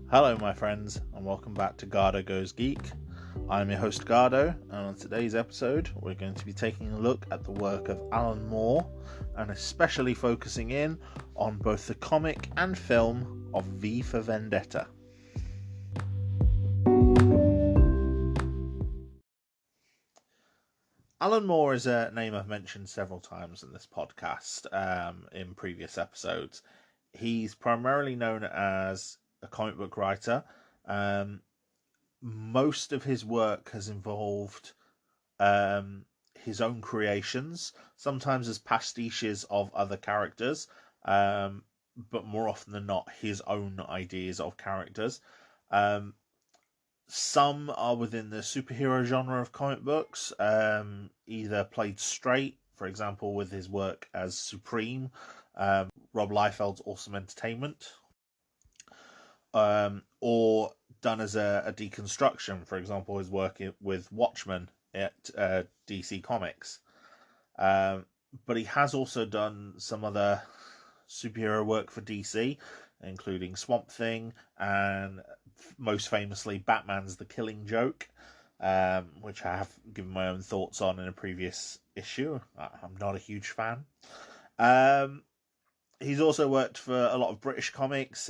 Hello my friends, and welcome back to Garhdo Goes Geek. I'm your host Garhdo, and on today's episode we're going to be taking a look at the work of Alan Moore, and especially focusing in on both the comic and film of V for Vendetta. Alan Moore is a name I've mentioned several times in this podcast, in previous episodes. He's primarily known as a comic book writer. Most of his work has involved his own creations, sometimes as pastiches of other characters, but more often than not, his own ideas of characters. Some are within the superhero genre of comic books, either played straight, for example, with his work as Supreme, Rob Liefeld's Awesome Entertainment, or done as a deconstruction, for example, his work with Watchmen at DC Comics. But he has also done some other superhero work for DC, including Swamp Thing and most famously Batman's The Killing Joke, which I have given my own thoughts on in a previous issue. I'm not a huge fan. He's also worked for a lot of British comics.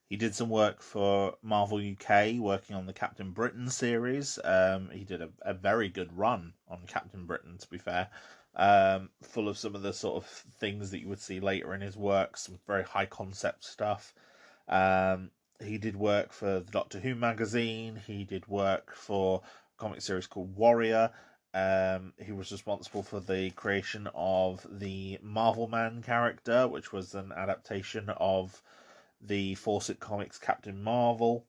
He did some work for Marvel UK, working on the Captain Britain series. He did a very good run on Captain Britain, to be fair. Full of some of the sort of things that you would see later in his work, some very high concept stuff. He did work for the Doctor Who magazine. He did work for a comic series called Warrior. He was responsible for the creation of the Marvel Man character, which was an adaptation of the Fawcett Comics Captain Marvel,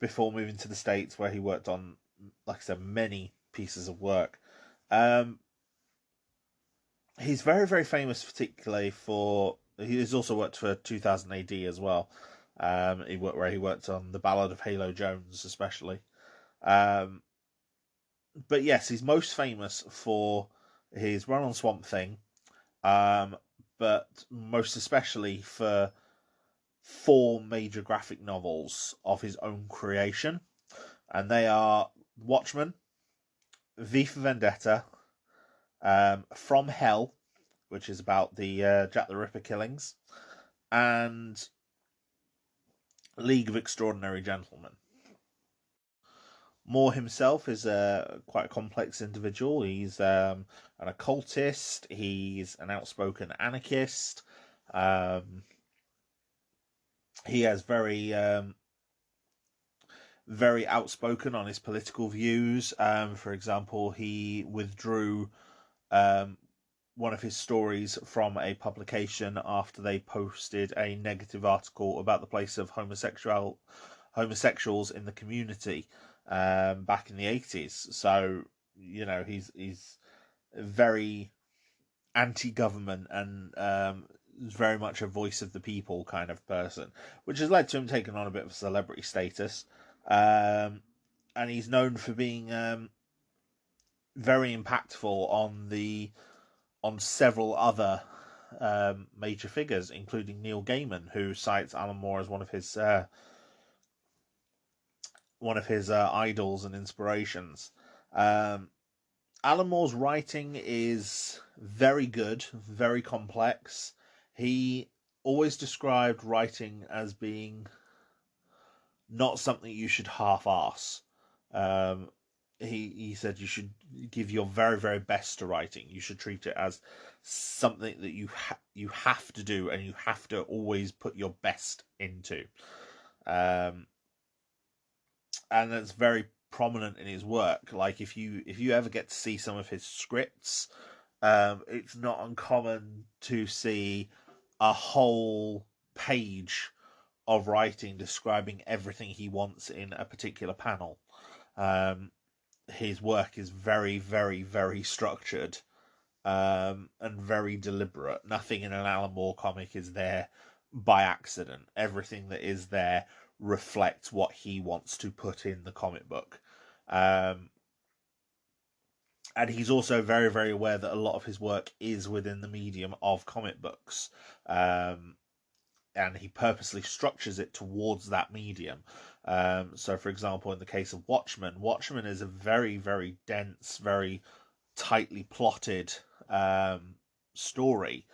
before moving to the States, where he worked on, like I said, many pieces of work. He's very, very famous, particularly for... He's also worked for 2000 AD as well. He worked on the Ballad of Halo Jones, especially. But yes, he's most famous for his run on Swamp Thing, but most especially for 4 major graphic novels of his own creation, and they are Watchmen, V for Vendetta, From Hell, which is about the Jack the Ripper killings, and League of Extraordinary Gentlemen. Moore himself is quite a complex individual. He's an occultist. He's an outspoken anarchist. He has very outspoken on his political views. For example, he withdrew one of his stories from a publication after they posted a negative article about the place of homosexuals in the community back in the 80s. So, you know, he's very anti-government and very much a voice of the people kind of person, which has led to him taking on a bit of celebrity status. And he's known for being very impactful on several other major figures, including Neil Gaiman, who cites Alan Moore as one of his idols and inspirations. Alan Moore's writing is very good, very complex. He always described writing as being not something you should half-ass. He said you should give your very, very best to writing. You should treat it as something that you have to do, and you have to always put your best into. And that's very prominent in his work. Like if you ever get to see some of his scripts, it's not uncommon to see a whole page of writing describing everything he wants in a particular panel. His work is very, very, very structured, and very deliberate. Nothing in an Alan Moore comic is there by accident. Everything that is there reflects what he wants to put in the comic book. And he's also very, very aware that a lot of his work is within the medium of comic books. and he purposely structures it towards that medium. So, for example, in the case of Watchmen is a very, very dense, very tightly plotted story.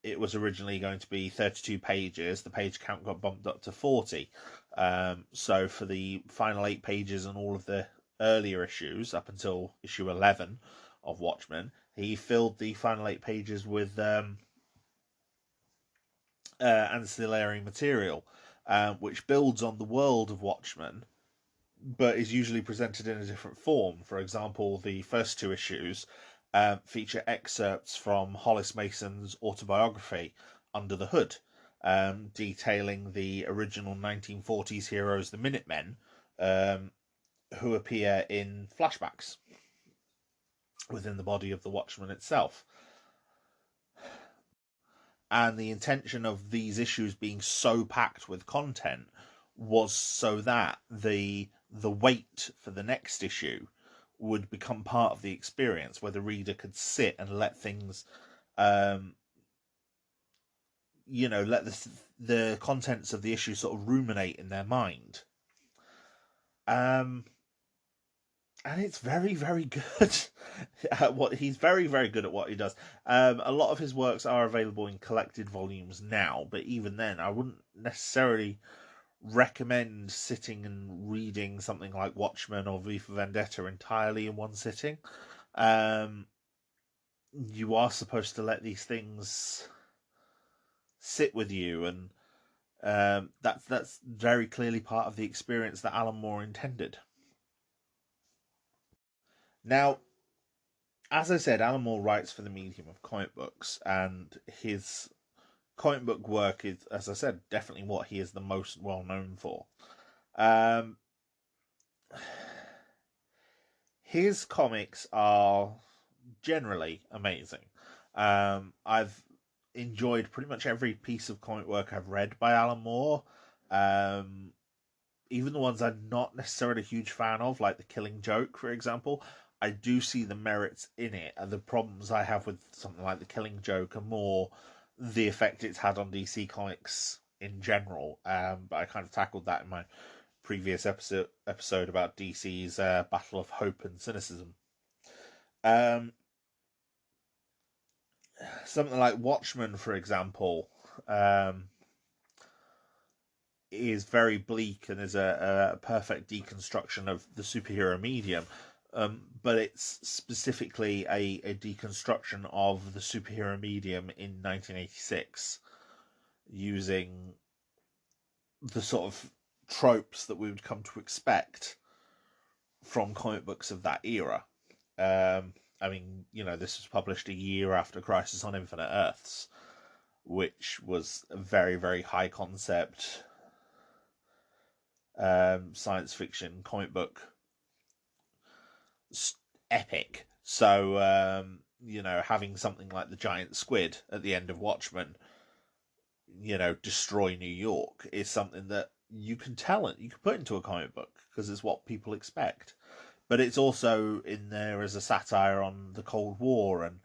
It was originally going to be 32 pages. The page count got bumped up to 40. So for the final 8 pages and all of the earlier issues, up until issue 11 of Watchmen, he filled the final 8 pages with ancillary material, which builds on the world of Watchmen, but is usually presented in a different form. For example, the first 2 issues feature excerpts from Hollis Mason's autobiography, Under the Hood, detailing the original 1940s heroes, the Minutemen, who appear in flashbacks within the body of the Watchman itself. And the intention of these issues being so packed with content was so that the wait for the next issue would become part of the experience, where the reader could sit and let things, let the contents of the issue sort of ruminate in their mind. And it's very, very good at what he's very, very good at what he does. A lot of his works are available in collected volumes now, but even then, I wouldn't necessarily recommend sitting and reading something like Watchmen or V for Vendetta entirely in one sitting. You are supposed to let these things sit with you, and that's very clearly part of the experience that Alan Moore intended. Now, as I said, Alan Moore writes for the medium of comic books, and his comic book work is, as I said, definitely what he is the most well known for. His comics are generally amazing. I've enjoyed pretty much every piece of comic work I've read by Alan Moore. Even the ones I'm not necessarily a huge fan of, like The Killing Joke, for example, I do see the merits in it. And the problems I have with something like The Killing Joke are more the effect it's had on DC Comics in general. But I kind of tackled that in my previous episode about DC's Battle of Hope and Cynicism. Something like Watchmen, for example, is very bleak and is a perfect deconstruction of the superhero medium. But it's specifically a deconstruction of the superhero medium in 1986, using the sort of tropes that we would come to expect from comic books of that era. I mean, this was published a year after Crisis on Infinite Earths, which was a very, very high concept science fiction comic book epic. So, having something like the giant squid at the end of Watchmen, destroy New York, is something that you can tell it, you can put into a comic book because it's what people expect. But it's also in there as a satire on the Cold War and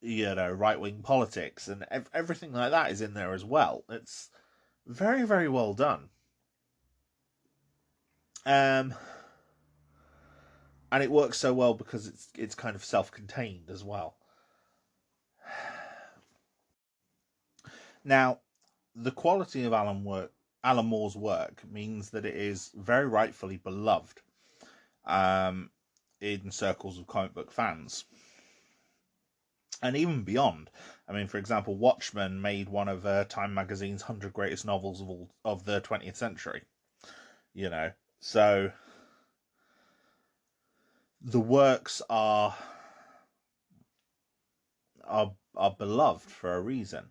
right-wing politics, and everything like that is in there as well. It's very, very well done. And it works so well because it's kind of self-contained as well. Now, the quality of Alan Moore's work means that it is very rightfully beloved in circles of comic book fans, and even beyond. I mean, for example, Watchmen made one of Time Magazine's 100 greatest novels of the 20th century. So the works are beloved for a reason.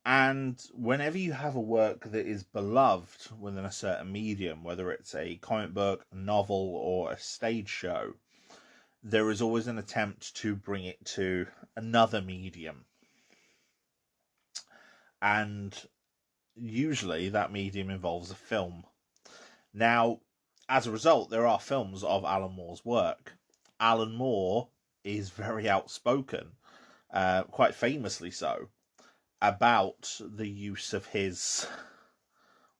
And whenever you have a work that is beloved within a certain medium, whether it's a comic book, a novel, or a stage show, there is always an attempt to bring it to another medium. And usually that medium involves a film. Now, as a result, there are films of Alan Moore's work. Alan Moore is very outspoken. quite famously so, about the use of his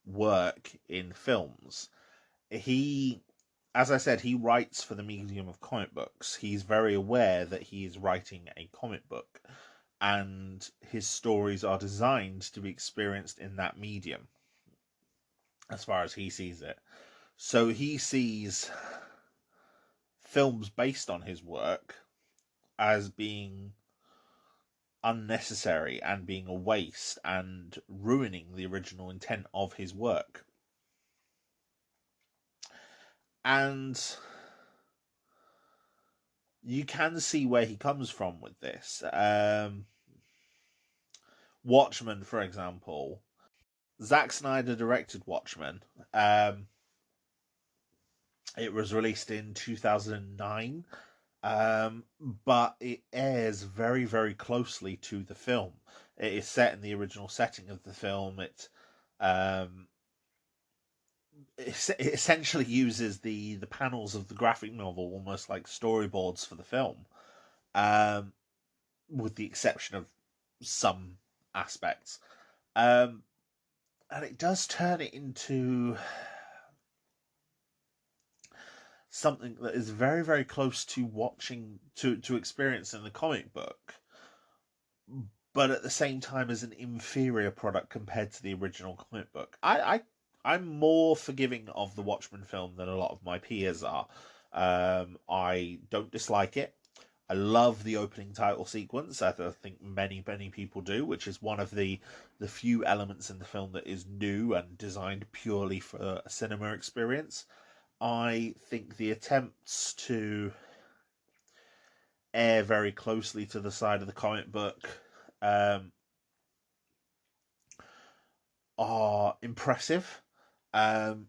work in films. He, as I said, he writes for the medium of comic books. He's very aware that he is writing a comic book, and his stories are designed to be experienced in that medium, as far as he sees it. So he sees films based on his work as being unnecessary and being a waste and ruining the original intent of his work. And you can see where he comes from with this. Watchmen, for example. Zack Snyder directed Watchmen. It was released in 2009, but it airs very, very closely to the film. It is set in the original setting of the film. It essentially uses the panels of the graphic novel almost like storyboards for the film, with the exception of some aspects. And it does turn it into something that is very, very close to watching, to experience in the comic book, but at the same time as an inferior product compared to the original comic book. I'm more forgiving of the Watchmen film than a lot of my peers are. I don't dislike it. I love the opening title sequence. I think many, many people do, which is one of the few elements in the film that is new and designed purely for a cinema experience. I think the attempts to air very closely to the side of the comic book are impressive. Um,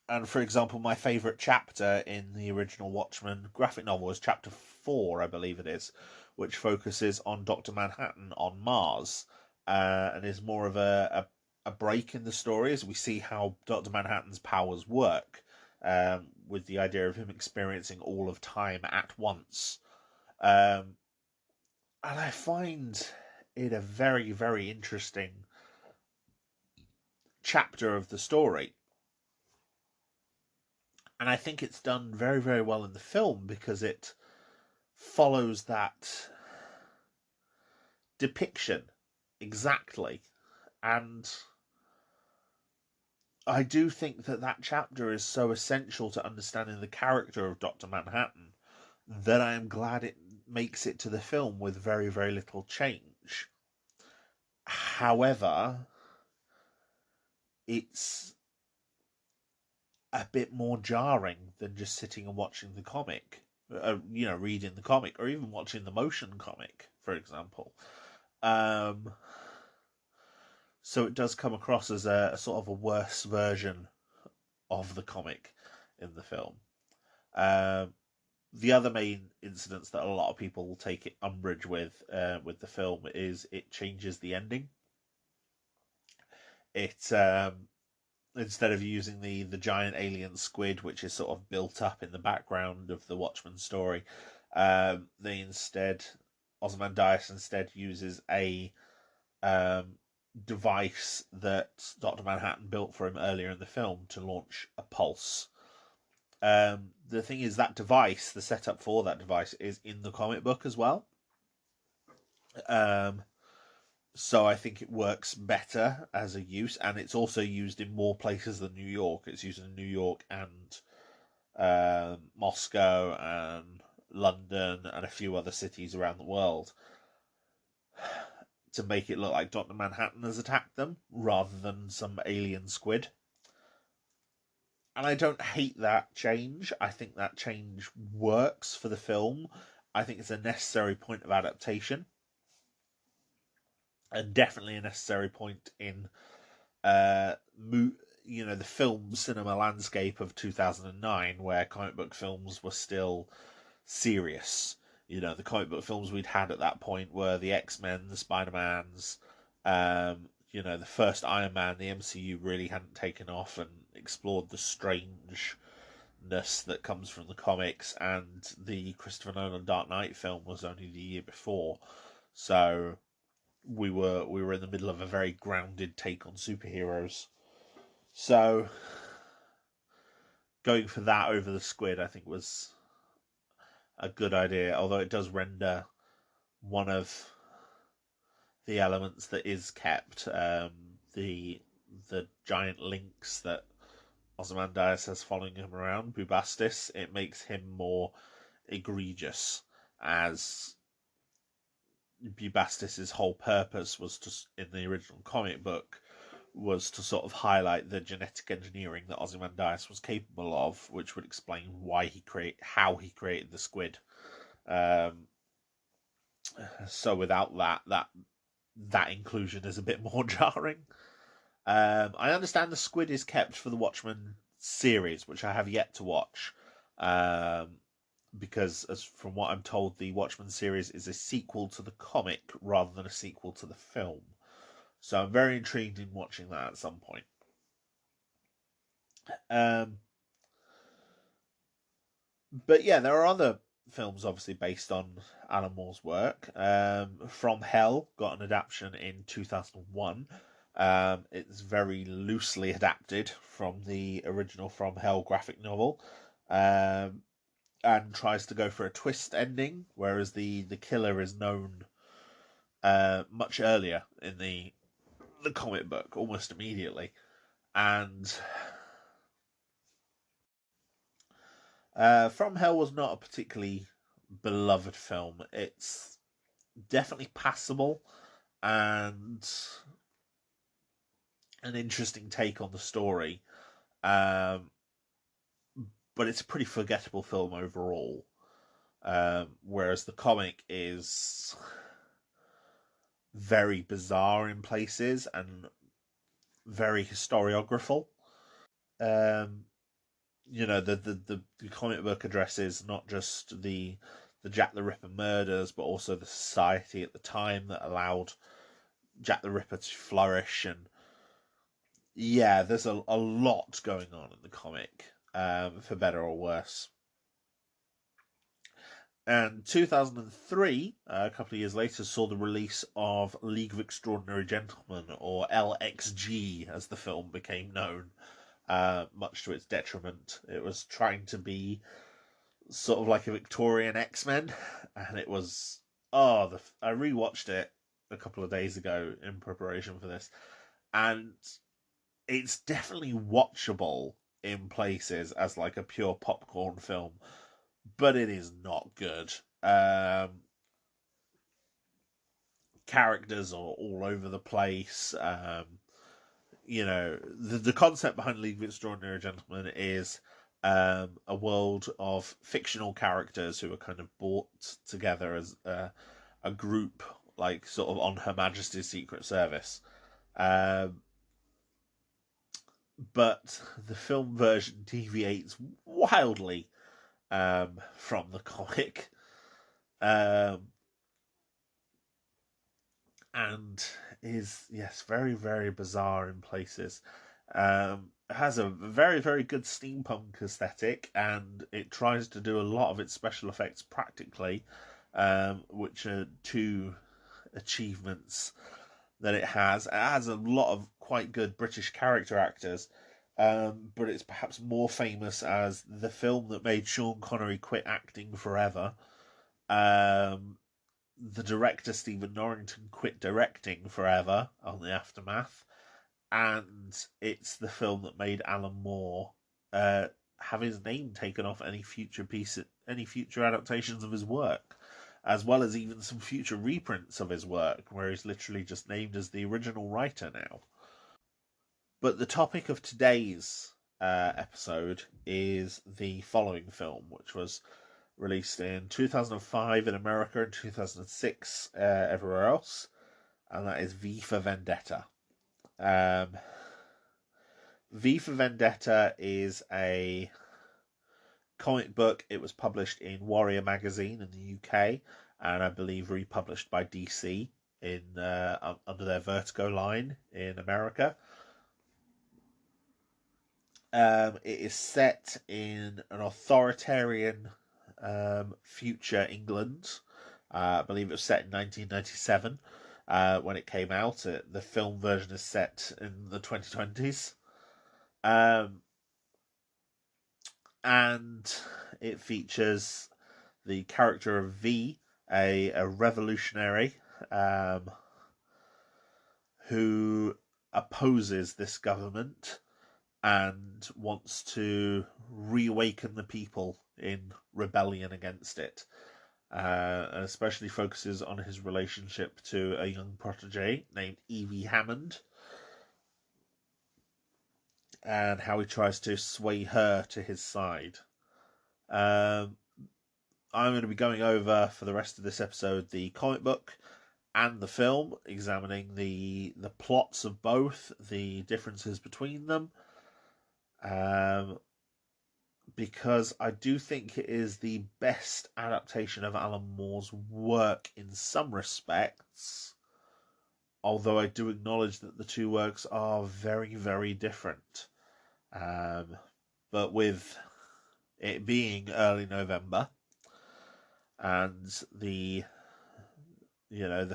and for example, my favourite chapter in the original Watchmen graphic novel is chapter 4, I believe it is, which focuses on Dr. Manhattan on Mars, and is more of a break in the story as we see how Dr. Manhattan's powers work, with the idea of him experiencing all of time at once. And I find it a very, very interesting chapter of the story. And I think it's done very, very well in the film because it follows that depiction exactly. And I do think that that chapter is so essential to understanding the character of Dr. Manhattan that I am glad it makes it to the film with very, very little change. However, it's a bit more jarring than just sitting and watching the comic, reading the comic, or even watching the motion comic, for example. So it does come across as a sort of a worse version of the comic in the film. The other main incidents that a lot of people will take it umbrage with the film is it changes the ending. It instead of using the giant alien squid, which is sort of built up in the background of the Watchmen story, they instead Ozymandias instead uses a device that Dr. Manhattan built for him earlier in the film to launch a pulse. The thing is, that device, the setup for that device, is in the comic book as well. So I think it works better as a use, and it's also used in more places than New York. It's used in New York and Moscow and London and a few other cities around the world to make it look like Dr. Manhattan has attacked them rather than some alien squid. And I don't hate that change. I think that change works for the film. I think it's a necessary point of adaptation, and definitely a necessary point in the film cinema landscape of 2009, where comic book films were still serious. The comic book films we'd had at that point were the X-Men, the Spider-Mans, the first Iron Man. The MCU really hadn't taken off and explored the strange that comes from the comics, and the Christopher Nolan Dark Knight film was only the year before. So we were in the middle of a very grounded take on superheroes. So going for that over the Squid, I think, was a good idea, although it does render one of the elements that is kept, the giant lynx that Ozymandias has following him around, Bubastis, it makes him more egregious, as Bubastis's whole purpose was to, in the original comic book, was to sort of highlight the genetic engineering that Ozymandias was capable of, which would explain how he created the squid. Um, so without that inclusion is a bit more jarring. I understand the squid is kept for the Watchmen series, which I have yet to watch. Because, as from what I'm told, the Watchmen series is a sequel to the comic rather than a sequel to the film. So I'm very intrigued in watching that at some point. Um, but yeah, there are other films obviously based on Alan Moore's work. From Hell got an adaptation in 2001. It's very loosely adapted from the original From Hell graphic novel, and tries to go for a twist ending, whereas the killer is known much earlier in the comic book, almost immediately. And From Hell was not a particularly beloved film. It's definitely passable and an interesting take on the story, um, but it's a pretty forgettable film overall. Whereas the comic is very bizarre in places and very historiographical. Um, the comic book addresses not just the Jack the Ripper murders, but also the society at the time that allowed Jack the Ripper to flourish. And yeah, there's a lot going on in the comic, for better or worse. And 2003, a couple of years later, saw the release of League of Extraordinary Gentlemen, or LXG as the film became known, much to its detriment. It was trying to be sort of like a Victorian X-Men, and it was, I rewatched it a couple of days ago in preparation for this, and it's definitely watchable in places as like a pure popcorn film, but it is not good. Characters are all over the place. The concept behind League of Extraordinary Gentlemen is a world of fictional characters who are kind of brought together as a group, like sort of on Her Majesty's Secret Service. But the film version deviates wildly from the comic. Um, and is, yes, very, very bizarre in places. It has a very, very good steampunk aesthetic, and it tries to do a lot of its special effects practically, which are two achievements that it has. It has a lot of quite good British character actors, but it's perhaps more famous as the film that made Sean Connery quit acting forever. Um, the director Stephen Norrington quit directing forever on the aftermath, and it's the film that made Alan Moore have his name taken off any future adaptations of his work, as well as even some future reprints of his work, where he's literally just named as the original writer now. But the topic of today's episode is the following film, which was released in 2005 in America and 2006 everywhere else, and that is V for Vendetta. Um, V for Vendetta is a comic book. It was published in Warrior magazine in the UK, and I believe republished by DC in under their Vertigo line in America. It is set in an authoritarian future England. I believe it was set in 1997 when it came out. The film version is set in the 2020s. And it features the character of V, a revolutionary who opposes this government and wants to reawaken the people in rebellion against it. And especially focuses on his relationship to a young protege named Evie Hammond, and how he tries to sway her to his side. I'm going to be going over, for the rest of this episode, the comic book and the film, examining the plots of both, the differences between them, because I do think it is the best adaptation of Alan Moore's work in some respects, although I do acknowledge that the two works are very, very different. But with it being early November and the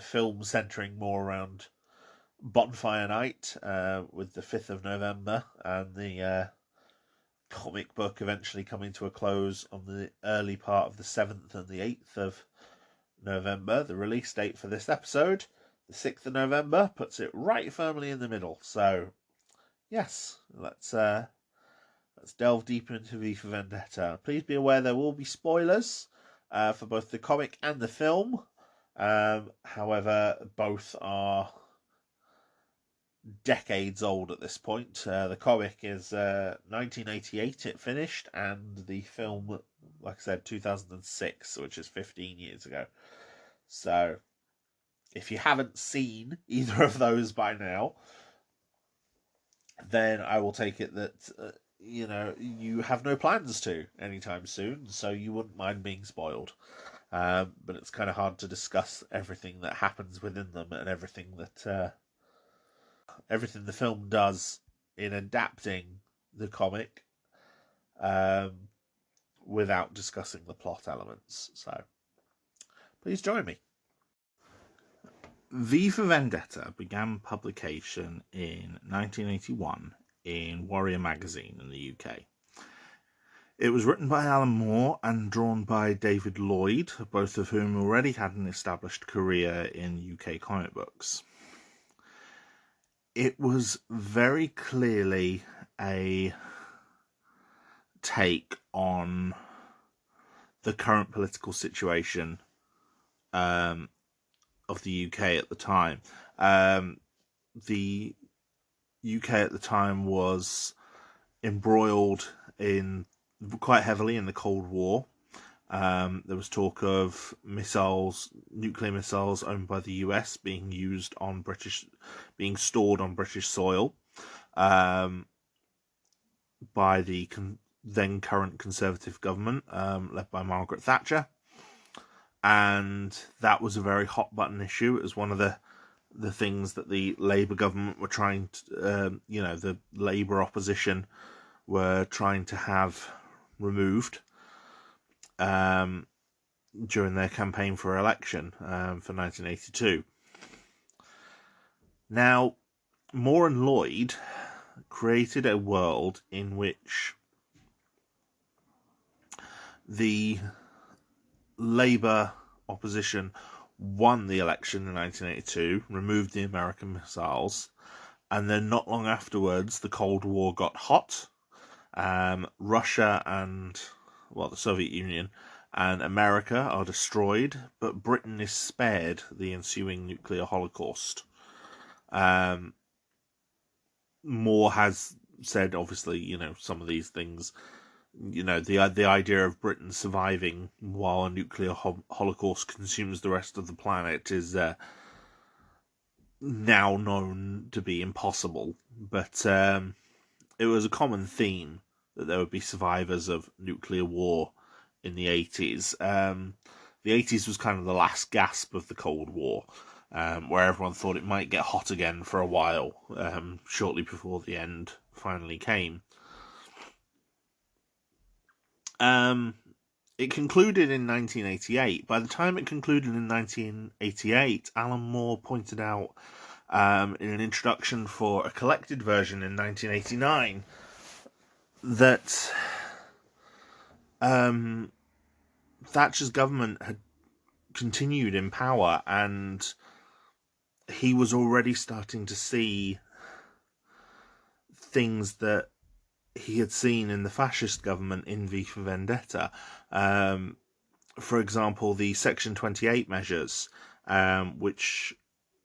film centering more around Bonfire Night with the 5th of November, and the comic book eventually coming to a close on the early part of the 7th and the 8th of November. The release date for this episode, the 6th of November, puts it right firmly in the middle. So, yes, let's delve deeper into V for Vendetta. Please be aware there will be spoilers for both the comic and the film. However, both are decades old at this point. The comic is 1988 it finished, and the film, like I said, 2006, which is 15 years ago. So if you haven't seen either of those by now, then I will take it that you have no plans to anytime soon, so you wouldn't mind being spoiled. But it's kind of hard to discuss everything that happens within them and everything the film does in adapting the comic without discussing the plot elements. So please join me. V for Vendetta began publication in 1981 in Warrior magazine in the UK. It was written by Alan Moore and drawn by David Lloyd, both of whom already had an established career in UK comic books. It was very clearly a take on the current political situation of the UK at the time. The UK at the time was embroiled quite heavily in the Cold War. There was talk of nuclear missiles owned by the US being stored on British soil by the then current Conservative government led by Margaret Thatcher. And that was a very hot button issue. It was one of the things that the Labour government were trying to, the Labour opposition were trying to have removed during their campaign for election for 1982. Now, Moore and Lloyd created a world in which the Labour opposition won the election in 1982, removed the American missiles, and then not long afterwards the Cold War got hot. Russia and, the Soviet Union and America are destroyed, but Britain is spared the ensuing nuclear holocaust. Moore has said, obviously, some of these things, the idea of Britain surviving while a nuclear holocaust consumes the rest of the planet is now known to be impossible. But it was a common theme that there would be survivors of nuclear war in the 80s. The 80s was kind of the last gasp of the Cold War, where everyone thought it might get hot again for a while, shortly before the end finally came. It concluded in 1988. By the time it concluded in 1988, Alan Moore pointed out in an introduction for a collected version in 1989 that Thatcher's government had continued in power, and he was already starting to see things that he had seen in the fascist government in V for Vendetta. For example, the Section 28 measures, which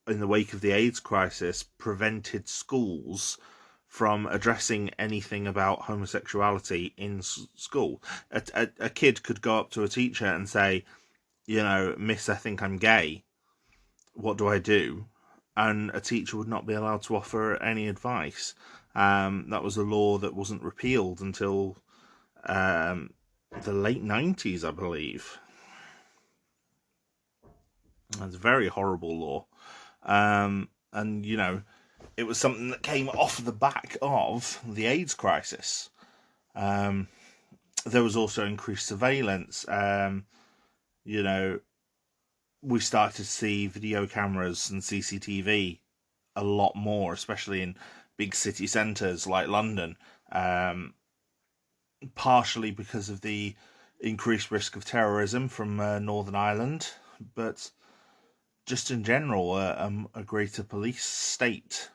in the wake of the AIDS crisis prevented schools from addressing anything about homosexuality in school. A kid could go up to a teacher and say, "Miss, I think I'm gay. What do I do?" And a teacher would not be allowed to offer any advice. That was a law that wasn't repealed until the late 90s, I believe. It's a very horrible law. And, it was something that came off the back of the AIDS crisis. There was also increased surveillance. We started to see video cameras and CCTV a lot more, especially in big city centres like London, partially because of the increased risk of terrorism from Northern Ireland, but just in general, a greater police state.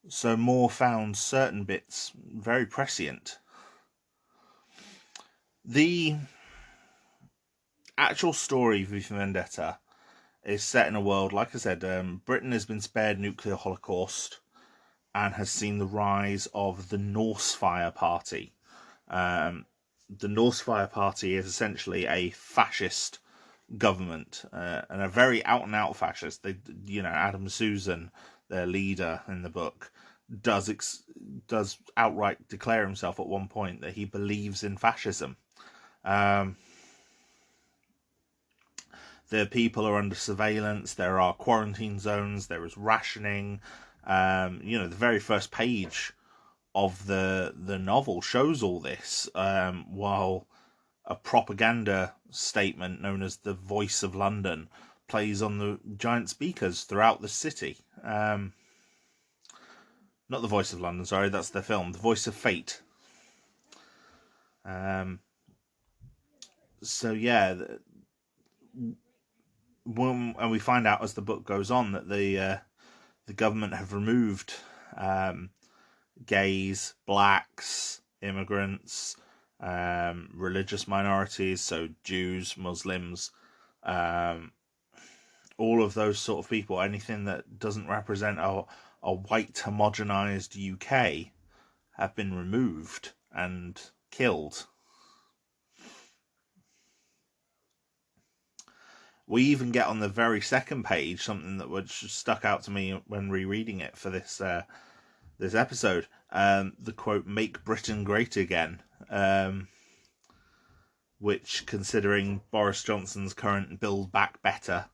So Moore found certain bits very prescient. The actual story of V for Vendetta is set in a world, like I said, Britain has been spared nuclear holocaust and has seen the rise of the Norse Fire Party. The Norse Fire Party is essentially a fascist government, and a very out-and-out fascist. Adam Susan, their leader in the book, does outright declare himself at one point that he believes in fascism. The people are under surveillance. There are quarantine zones. There is rationing. The very first page of the novel shows all this, while a propaganda statement known as the Voice of London plays on the giant speakers throughout the city. Not the Voice of London, sorry, that's the film. The Voice of Fate. And we find out as the book goes on that the government have removed gays, blacks, immigrants, religious minorities, so Jews, Muslims, all of those sort of people. Anything that doesn't represent a white homogenized UK have been removed and killed. We even get on the very second page something that was stuck out to me when rereading it for this episode. The quote, "Make Britain Great Again," which, considering Boris Johnson's current Build Back Better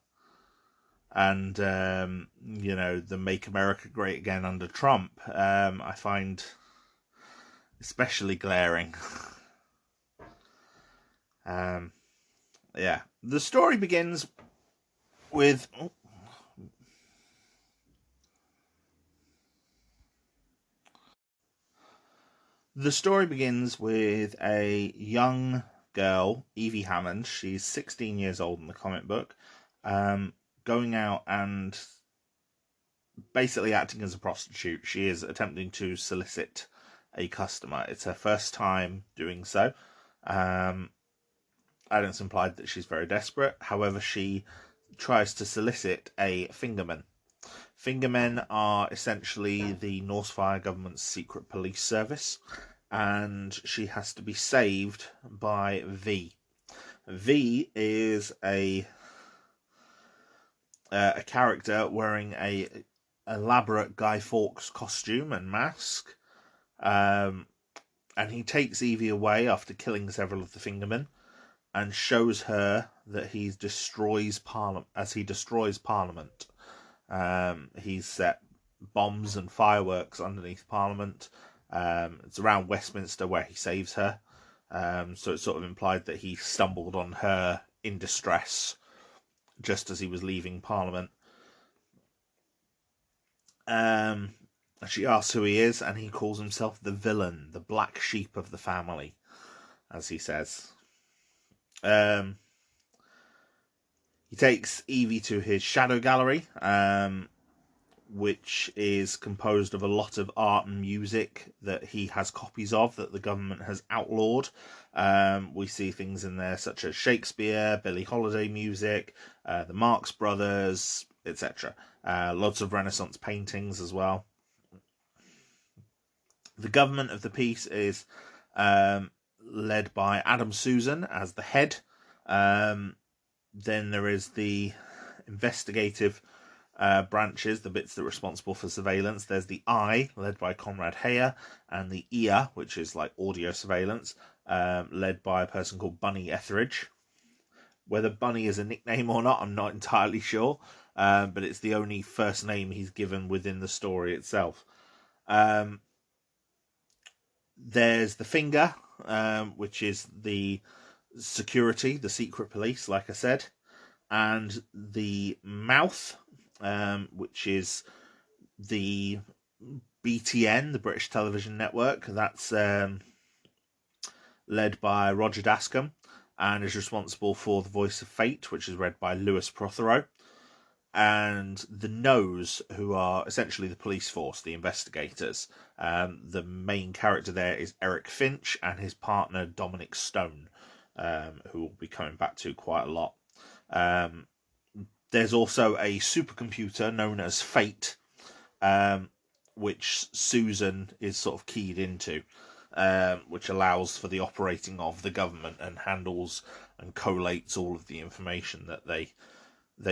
and the Make America Great Again under Trump, I find especially glaring. The story begins with a young girl, Evie Hammond. She's 16 years old in the comic book, going out and basically acting as a prostitute. She is attempting to solicit a customer. It's her first time doing so. And it's implied that she's very desperate. However, she tries to solicit a fingerman. Fingermen are essentially the Norse Fire government's secret police service, and she has to be saved by V. V is a character wearing a elaborate Guy Fawkes costume and mask, and he takes Evie away after killing several of the fingermen, and shows her that he destroys Parliament. As he destroys Parliament, he's set bombs and fireworks underneath Parliament, It's around Westminster where he saves her. So it's sort of implied that he stumbled on her in distress just as he was leaving Parliament. She asks who he is, and he calls himself the villain, the black sheep of the family, as he says. He takes Evie to his shadow gallery, which is composed of a lot of art and music that he has copies of that the government has outlawed. We see things in there such as Shakespeare, Billie Holiday music, the Marx Brothers, etc. Lots of Renaissance paintings as well. The government of the piece is led by Adam Susan as the head. Then there is the investigative branches, the bits that are responsible for surveillance. There's the eye, led by Conrad Heyer, and the ear, which is like audio surveillance, led by a person called Bunny Etheridge. Whether Bunny is a nickname or not, I'm not entirely sure, but it's the only first name he's given within the story itself. There's the finger, which is the security, the secret police, like I said, and the mouth, which is the BTN, the British Television Network. That's led by Roger Dascombe and is responsible for The Voice of Fate, which is read by Lewis Prothero. And the nose, who are essentially the police force, the investigators. The main character there is Eric Finch and his partner Dominic Stone, who we'll be coming back to quite a lot. There's also a supercomputer known as Fate, which Susan is sort of keyed into, which allows for the operating of the government and handles and collates all of the information that they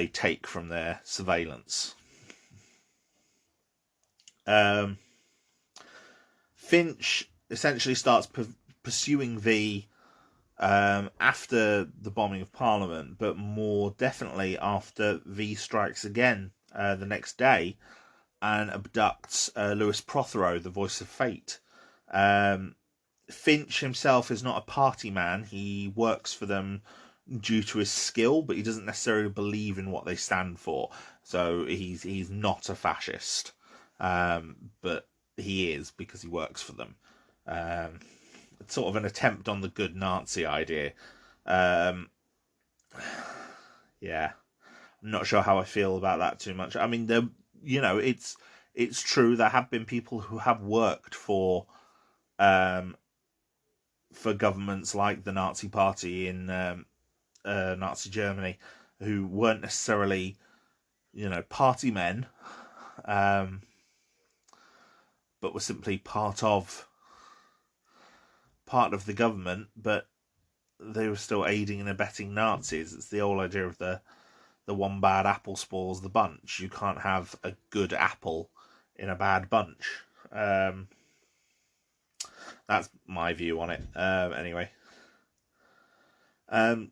take from their surveillance. Finch essentially starts pursuing V after the bombing of Parliament, but more definitely after V strikes again the next day and abducts Lewis Prothero, the Voice of Fate. Finch himself is not a party man. He works for them due to his skill, but he doesn't necessarily believe in what they stand for. So he's not a fascist, but he is because he works for them. It's sort of an attempt on the good Nazi idea. Yeah, I'm not sure how I feel about that too much. I mean, it's true there have been people who have worked for governments like the Nazi Party in Nazi Germany, who weren't necessarily, party men, but were simply part of the government, but they were still aiding and abetting Nazis. It's the old idea of the one bad apple spoils the bunch. You can't have a good apple in a bad bunch. That's my view on it. Anyway.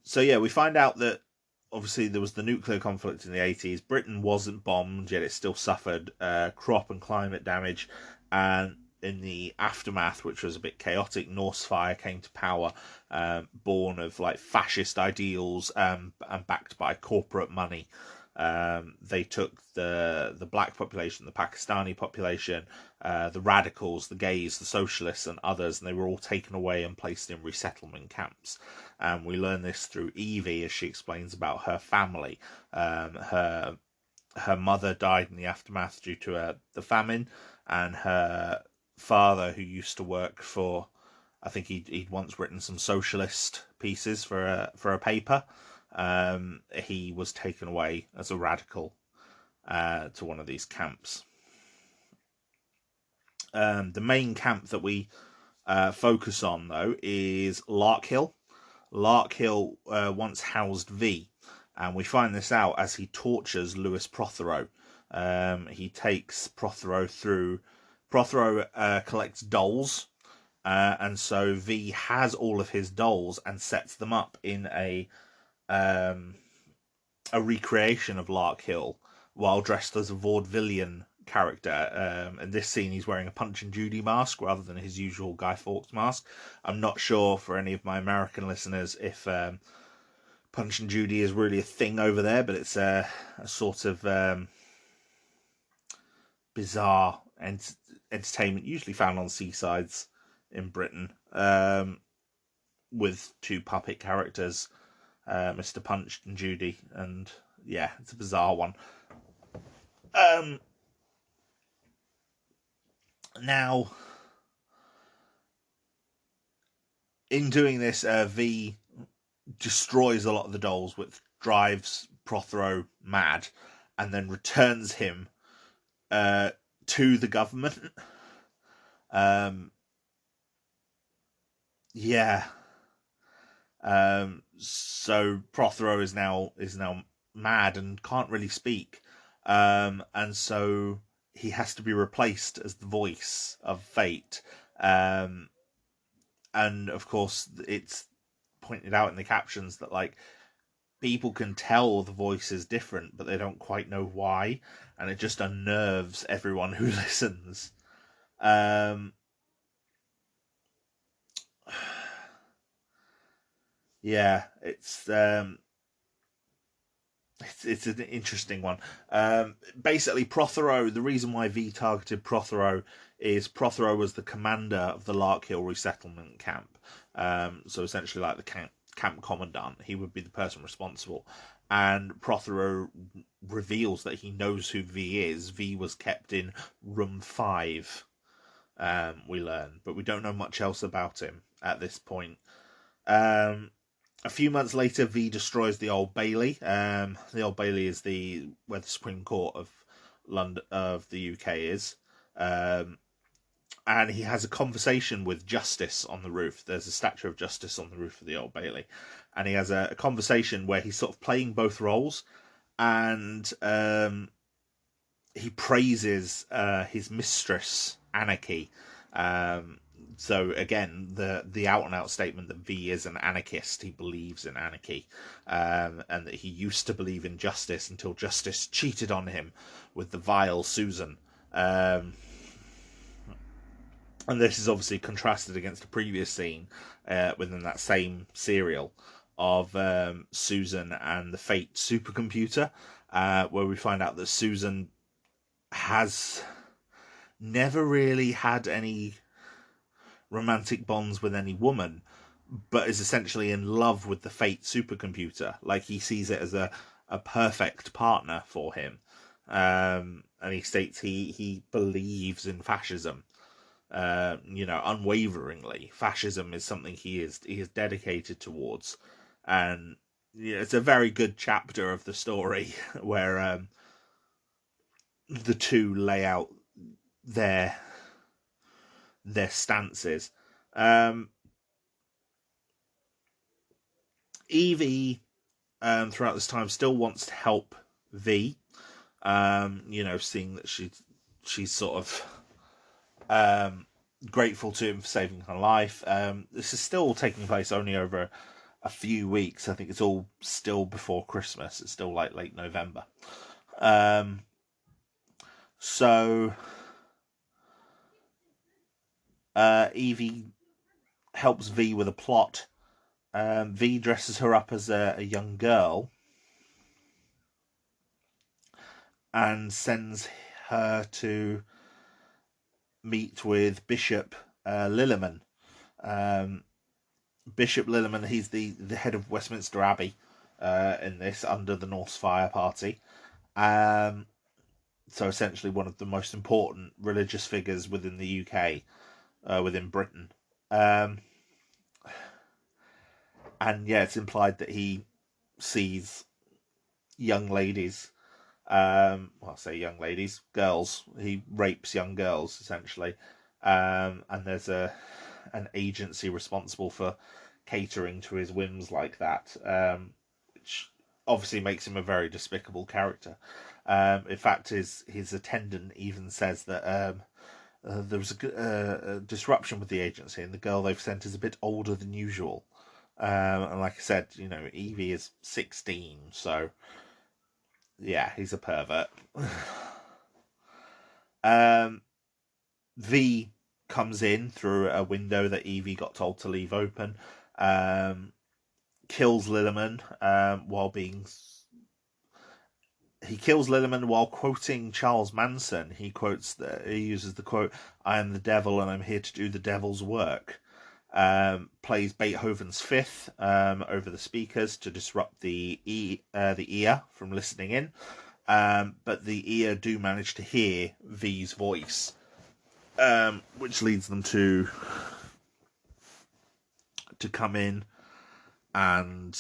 So yeah, we find out that obviously there was the nuclear conflict in the 80s. Britain wasn't bombed, yet it still suffered crop and climate damage. And in the aftermath, which was a bit chaotic, Norse Fire came to power, born of like fascist ideals and backed by corporate money. They took the black population, the Pakistani population, the radicals, the gays, the socialists, and others, and they were all taken away and placed in resettlement camps. And we learn this through Evie as she explains about her family. Her mother died in the aftermath due to the famine, and her father, who used to work for, I think he'd once written some socialist pieces for a paper. He was taken away as a radical to one of these camps. The main camp that we focus on, though, is Larkhill. Larkhill once housed V, and we find this out as he tortures Lewis Prothero. He takes Prothero through. Prothero collects dolls, and so V has all of his dolls and sets them up in a recreation of Larkhill while dressed as a vaudevillian character. In this scene, he's wearing a Punch and Judy mask rather than his usual Guy Fawkes mask. I'm not sure, for any of my American listeners, if Punch and Judy is really a thing over there, but it's a sort of bizarre entertainment, usually found on seasides in Britain, with two puppet characters, Mr. Punch and Judy, and yeah, it's a bizarre one. Now, in doing this, V destroys a lot of the dolls, which drives Prothero mad, and then returns him to the government. Yeah. So Prothero is now mad and can't really speak, and so he has to be replaced as the voice of fate. And of course, it's pointed out in the captions that, like, people can tell the voice is different, but they don't quite know why, and it just unnerves everyone who listens. Yeah, it's an interesting one. Basically, Prothero, the reason why V targeted Prothero is Prothero was the commander of the Larkhill resettlement camp. So essentially, like the camp commandant, he would be the person responsible. And Prothero reveals that he knows who V is. V was kept in room 5, we learn, but we don't know much else about him at this point. A few months later, V destroys the Old Bailey. The Old Bailey is where the Supreme Court of London, of the UK, is. And he has a conversation with Justice on the roof. There's a statue of Justice on the roof of the Old Bailey, and he has a conversation where he's sort of playing both roles, and he praises his mistress Anarchy. So again, the out and out statement that V is an anarchist. He believes in anarchy, and that he used to believe in justice until justice cheated on him with the vile Susan. And this is obviously contrasted against a previous scene within that same serial of Susan and the Fate supercomputer, where we find out that Susan has never really had any romantic bonds with any woman, but is essentially in love with the Fate supercomputer. Like, he sees it as a perfect partner for him. And he states he believes in fascism, unwaveringly. Fascism is something he is dedicated towards. And it's a very good chapter of the story where the two lay out their stances. Evie, throughout this time, still wants to help V. Seeing that she's sort of grateful to him for saving her life. This is still taking place only over a few weeks. I think it's all still before Christmas. It's still like late November. So Evie helps V with a plot. V dresses her up as a young girl and sends her to meet with Bishop Lilliman. Bishop Lilliman, he's the head of Westminster Abbey in this, under the Norse Fire Party. So essentially one of the most important religious figures within the UK, within Britain. And yeah, it's implied that he sees young ladies, I say young ladies, girls. He rapes young girls, essentially. And there's an agency responsible for catering to his whims like that, which obviously makes him a very despicable character. In fact, his attendant even says that there was a disruption with the agency, and the girl they've sent is a bit older than usual. And like I said, Evie is 16, so yeah, he's a pervert. V comes in through a window that Evie got told to leave open, kills Lilliman while being. He kills Lilliman while quoting Charles Manson. He uses the quote, "I am the devil and I'm here to do the devil's work." Plays Beethoven's Fifth over the speakers to disrupt the ear from listening in. But the ear do manage to hear V's voice, which leads them to come in and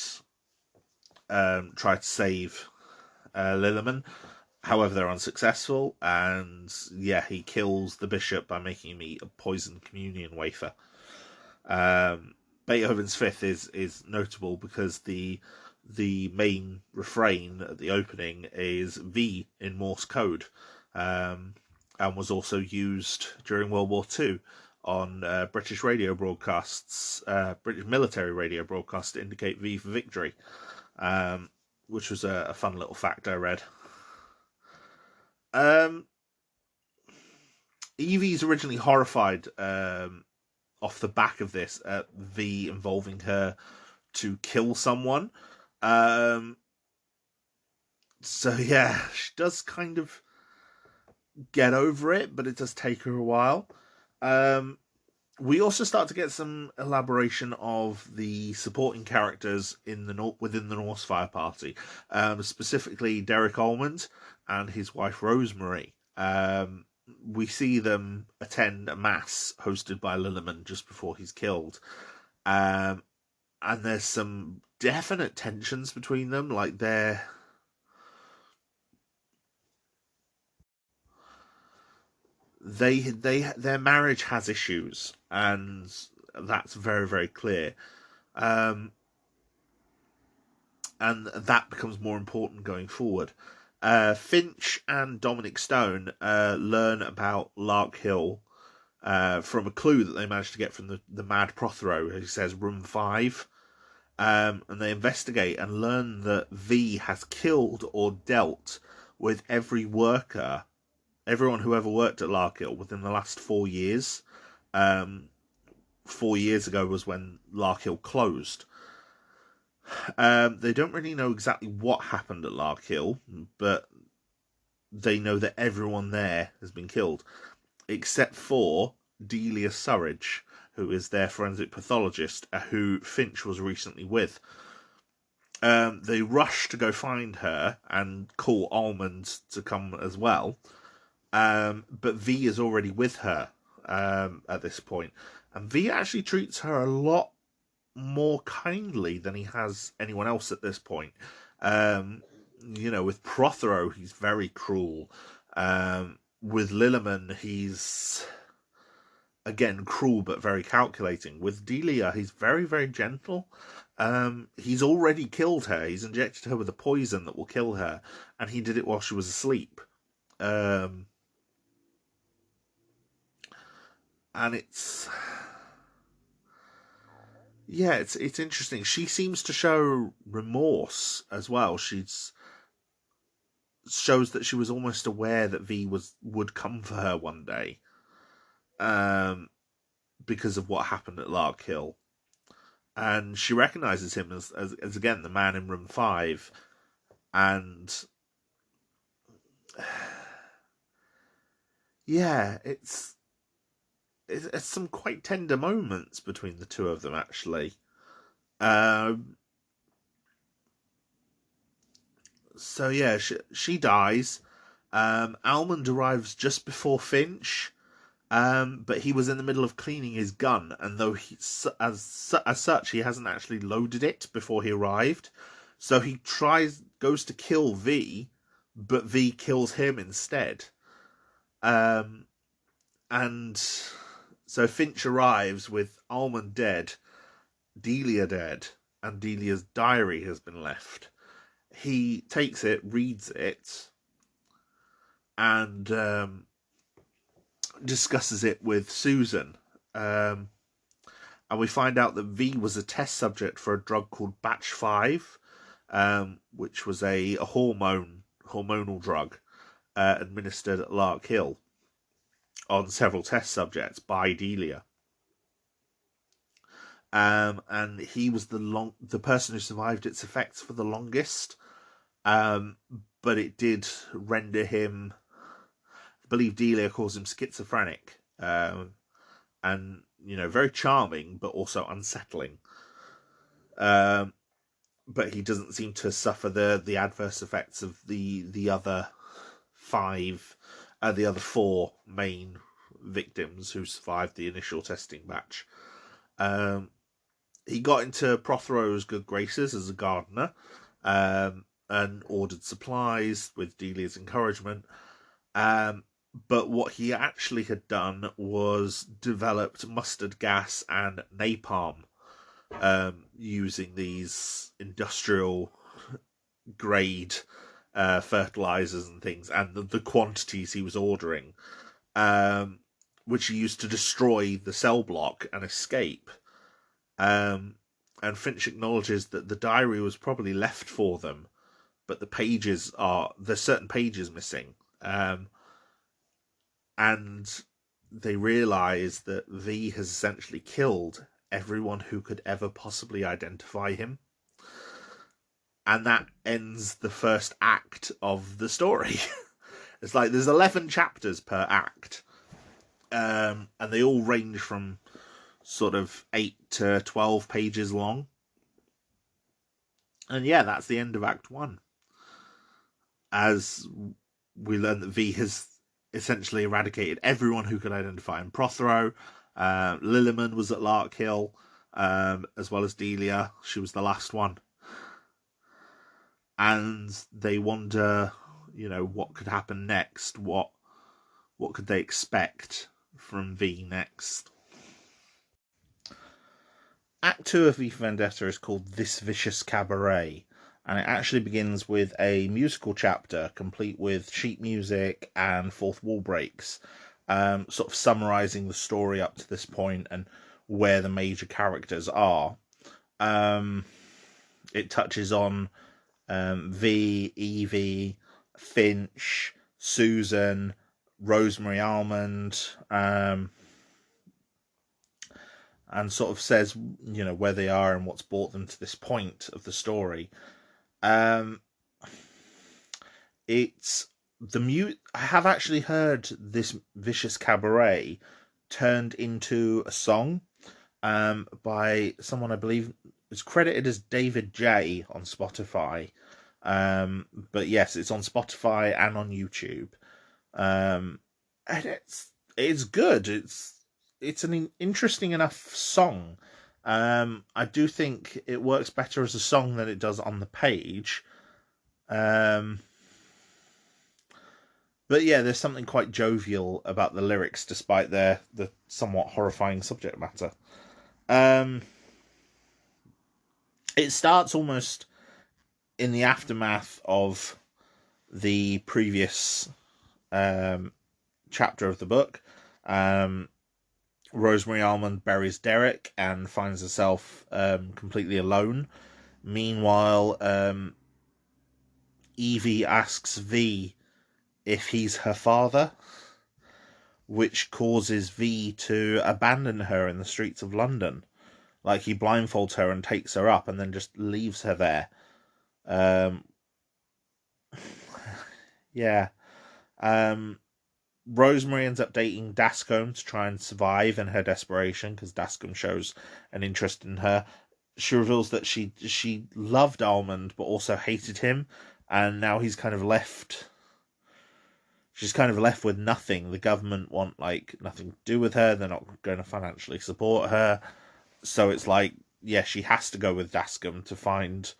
try to save Lilliman. However, they're unsuccessful, and he kills the bishop by making him eat a poisoned communion wafer. Beethoven's Fifth is notable because the main refrain at the opening is V in Morse code, and was also used during World War II on British radio broadcasts, British military radio broadcasts, to indicate V for victory, which was a fun little fact I read. Evie's originally horrified off the back of this at V involving her to kill someone. So yeah, she does kind of get over it, but it does take her a while. We also start to get some elaboration of the supporting characters within the Norse Fire Party, specifically Derek Almond and his wife Rosemary. We see them attend a mass hosted by Lilliman just before he's killed, and there's some definite tensions between them. Like their marriage has issues, and that's very, very clear. And that becomes more important going forward. Finch and Dominic Stone learn about Lark Hill from a clue that they managed to get from the Mad Prothero, who says room 5. And they investigate and learn that V has killed or dealt with everyone who ever worked at Lark Hill within the last 4 years. 4 years ago was when Lark Hill closed. They don't really know exactly what happened at Lark Hill, but they know that everyone there has been killed, except for Delia Surridge, who is their forensic pathologist, who Finch was recently with. They rush to go find her and call Almond to come as well, but V is already with her at this point, and V actually treats her a lot more kindly than he has anyone else at this point. With Prothero, he's very cruel. With Lilliman, he's again cruel but very calculating. With Delia, he's very, very gentle. He's already killed her. He's injected her with a poison that will kill her, and he did it while she was asleep. And it's interesting. She seems to show remorse as well. Shows that she was almost aware that V would come for her one day, because of what happened at Lark Hill, and she recognizes him as again the man in room 5, and it's some quite tender moments between the two of them, actually. So yeah, she dies. Almond arrives just before Finch, but he was in the middle of cleaning his gun, and though as such he hasn't actually loaded it before he arrived, so he goes to kill V, but V kills him instead. And so Finch arrives with Almond dead, Delia dead, and Delia's diary has been left. He takes it, reads it, and discusses it with Susan. And we find out that V was a test subject for a drug called Batch 5, which was a hormonal drug administered at Lark Hill. on several test subjects by Delia. And he was the person who survived its effects for the longest. But it did render him, I believe Delia calls him schizophrenic, and very charming, but also unsettling. But he doesn't seem to suffer the adverse effects of the other four main victims who survived the initial testing batch. He got into Prothero's good graces as a gardener, and ordered supplies with Delia's encouragement. But what he actually had done was developed mustard gas and napalm, using these industrial grade fertilizers and things, and the quantities he was ordering, which he used to destroy the cell block and escape. And Finch acknowledges that the diary was probably left for them, but there's certain pages missing. And they realise that V has essentially killed everyone who could ever possibly identify him. And that ends the first act of the story. It's like there's 11 chapters per act. And they all range from sort of 8 to 12 pages long. And yeah, that's the end of Act 1. As we learn that V has essentially eradicated everyone who could identify him. Prothero, Lilliman was at Larkhill, as well as Delia. She was the last one. And they wonder, what could happen next? What could they expect from V next? Act 2 of V For Vendetta is called This Vicious Cabaret, and it actually begins with a musical chapter complete with sheet music and fourth wall breaks, sort of summarising the story up to this point and where the major characters are. It touches on V, Evie, Finch, Susan, Rosemary Almond, and sort of says, where they are and what's brought them to this point of the story. It's I have actually heard this Vicious Cabaret turned into a song, by someone I believe is credited as David J on Spotify. But yes, it's on Spotify and on YouTube. And it's good. It's an interesting enough song. I do think it works better as a song than it does on the page. But yeah, there's something quite jovial about the lyrics, despite the somewhat horrifying subject matter. It starts almost in the aftermath of the previous chapter of the book. Rosemary Almond buries Derek and finds herself completely alone. Meanwhile, Evie asks V if he's her father, which causes V to abandon her in the streets of London. Like, he blindfolds her and takes her up and then just leaves her there. Yeah. Rosemary ends up dating Dascombe to try and survive in her desperation, because Dascombe shows an interest in her. She reveals that she loved Almond but also hated him, and now he's kind of left. She's kind of left with nothing. The government want nothing to do with her. They're not going to financially support her. So it's she has to go with Dascombe to find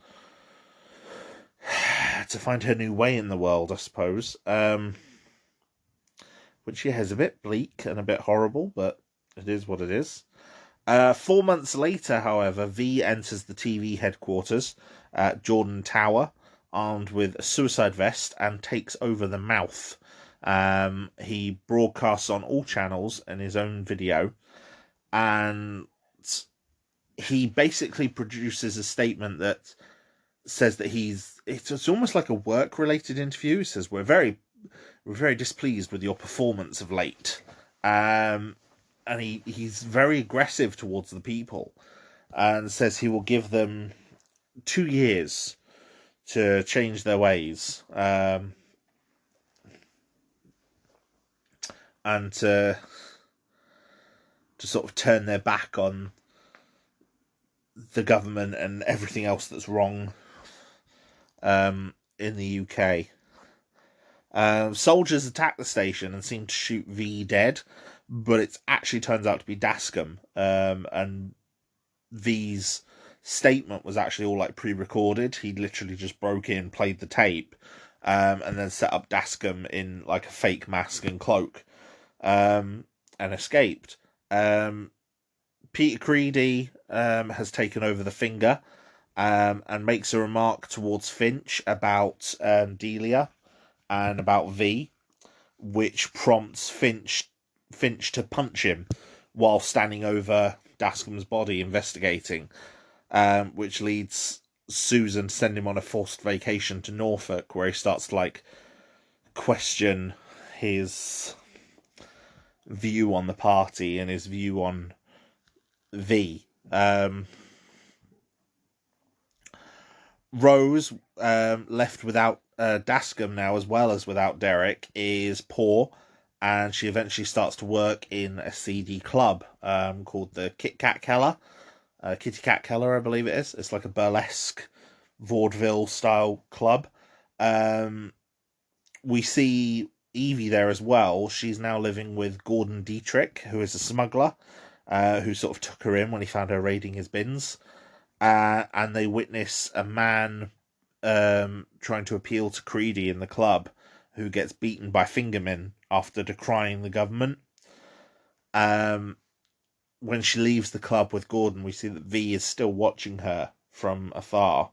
her new way in the world, I suppose. Which is a bit bleak and a bit horrible, but it is what it is. 4 months later, however, V enters the TV headquarters at Jordan Tower, armed with a suicide vest, and takes over the mouth. He broadcasts on all channels in his own video, and he basically produces a statement that says that it's almost like a work-related interview. He says, we're very displeased with your performance of late. And he's very aggressive towards the people, and says he will give them 2 years to change their ways, and to sort of turn their back on the government and everything else that's wrong in the UK. Soldiers attack the station and seem to shoot V dead, but it actually turns out to be Dascom, and V's statement was actually all like pre-recorded. He literally just broke in, played the tape, and then set up Dascom in like a fake mask and cloak, and escaped. Peter Creedy has taken over the Finger, and makes a remark towards Finch about Delia and about V, which prompts Finch to punch him while standing over Dascom's body investigating, which leads Susan to send him on a forced vacation to Norfolk, where he starts to like question his view on the party and his view on V. Rose, left without Dascom now, as well as without Derek, is poor, and she eventually starts to work in a seedy club called the Kitty Cat Keller, I believe it is. It's like a burlesque vaudeville style club. We see Evie there as well. She's now living with Gordon Dietrich, who is a smuggler, who sort of took her in when he found her raiding his bins. And they witness a man trying to appeal to Creedy in the club, who gets beaten by fingermen after decrying the government. When she leaves the club with Gordon, we see that V is still watching her from afar.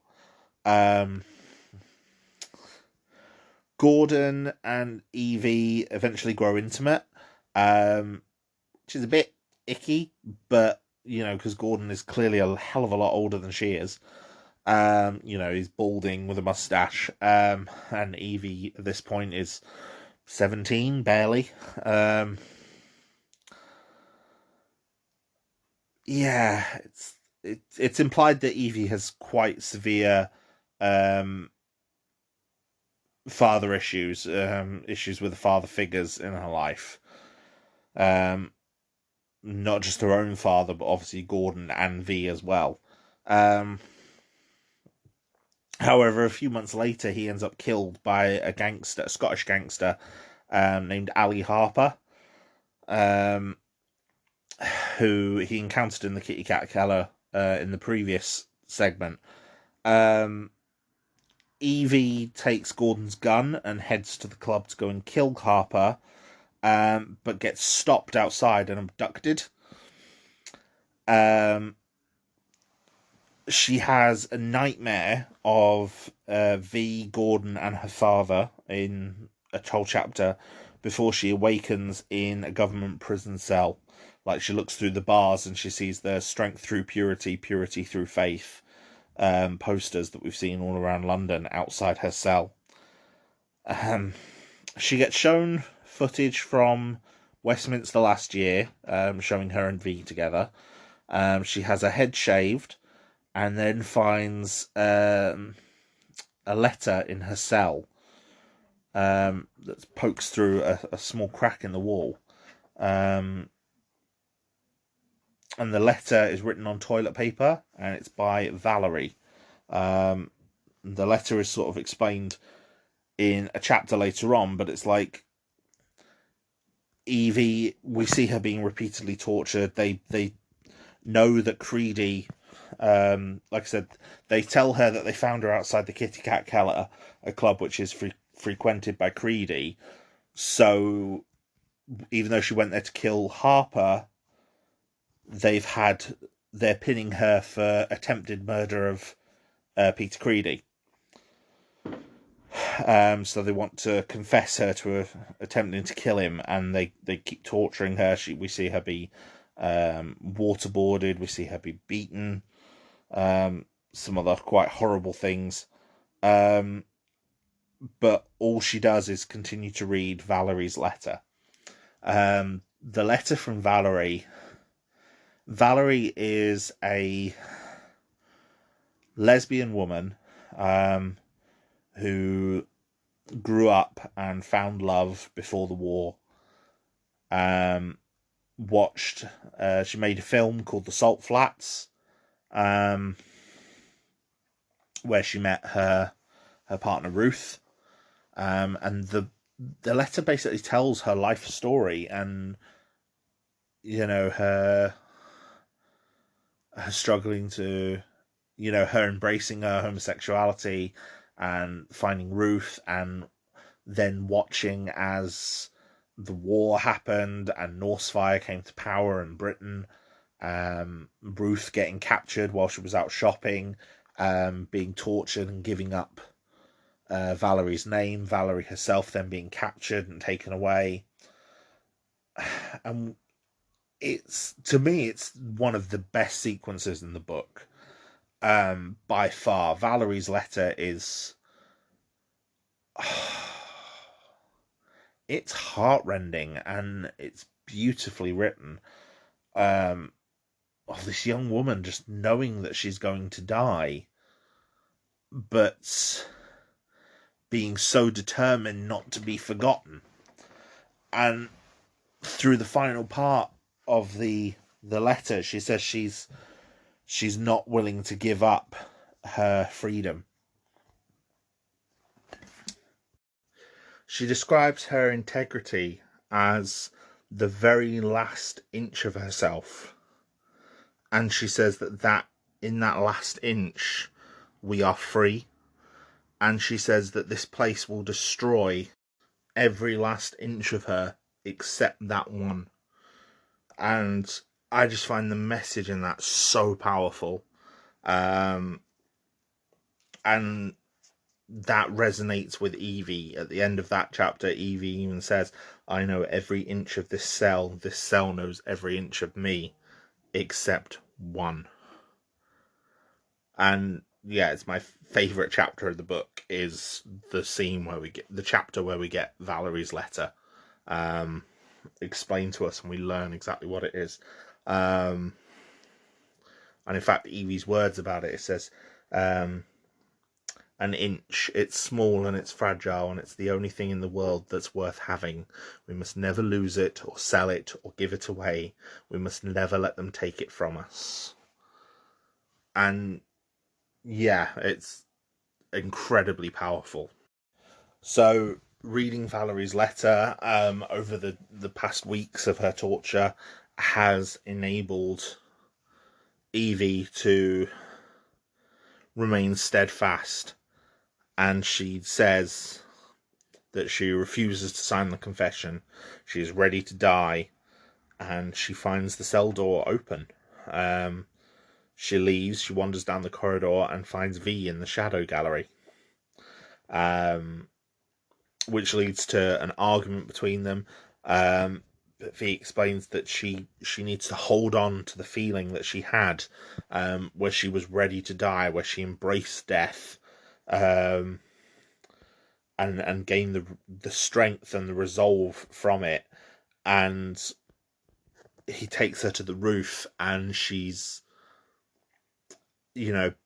Gordon and Evie eventually grow intimate, which is a bit icky, but because Gordon is clearly a hell of a lot older than she is. He's balding with a mustache, and Evie at this point is 17, barely. It's implied that Evie has quite severe father issues, issues with the father figures in her life. Not just her own father, but obviously Gordon and V as well. However, a few months later, he ends up killed by a Scottish gangster, named Ali Harper, who he encountered in the Kitty Cat Keller in the previous segment. Evie takes Gordon's gun and heads to the club to go and kill Harper, but gets stopped outside and abducted. She has a nightmare of V, Gordon, and her father in a whole chapter before she awakens in a government prison cell. Like, she looks through the bars and she sees the strength through purity, purity through faith posters that we've seen all around London outside her cell. She gets shown footage from Westminster last year, showing her and V together. She has her head shaved, and then finds a letter in her cell that pokes through a small crack in the wall. And the letter is written on toilet paper, and it's by Valerie. The letter is sort of explained in a chapter later on, but it's like Evie, we see her being repeatedly tortured. They know that Creedy, like I said, they tell her that they found her outside the Kitty Cat Keller, a club which is frequented by Creedy. So even though she went there to kill Harper, they're pinning her for attempted murder of Peter Creedy. So they want to confess her to attempting to kill him, and they keep torturing her. We see her be waterboarded, we see her be beaten, some other quite horrible things. But all she does is continue to read Valerie's letter. the letter from Valerie. Valerie is a lesbian woman who grew up and found love before the war. Um, watched. She made a film called The Salt Flats, where she met her partner Ruth. And the letter basically tells her life story, and her struggling to, her embracing her homosexuality and finding Ruth, and then watching as the war happened and Norse fire came to power in Britain. Ruth getting captured while she was out shopping, being tortured and giving up Valerie's name. Valerie herself then being captured and taken away. And to me, it's one of the best sequences in the book. By far. Valerie's letter is it's heartrending and it's beautifully written. Of this young woman just knowing that she's going to die, but being so determined not to be forgotten. And through the final part of the letter, she says she's not willing to give up her freedom. She describes her integrity as the very last inch of herself. And she says that in that last inch, we are free. And she says that this place will destroy every last inch of her except that one. And I just find the message in that so powerful. And that resonates with Evie. At the end of that chapter, Evie even says, I know every inch of this cell knows every inch of me, except one. And yeah, it's my favourite chapter of the book is the scene where the chapter where we get Valerie's letter explained to us and we learn exactly what it is. And in fact, Evie's words about it says, an inch, it's small and it's fragile and it's the only thing in the world that's worth having. We must never lose it or sell it or give it away. We must never let them take it from us. And yeah, it's incredibly powerful. So reading Valerie's letter over the past weeks of her torture has enabled Evie to remain steadfast, and she says that she refuses to sign the confession. She is ready to die, and she finds the cell door open. She leaves, she wanders down the corridor and finds V in the shadow gallery, which leads to an argument between them. But V explains that she needs to hold on to the feeling that she had, where she was ready to die, where she embraced death, and gain the strength and the resolve from it. And he takes her to the roof, and she's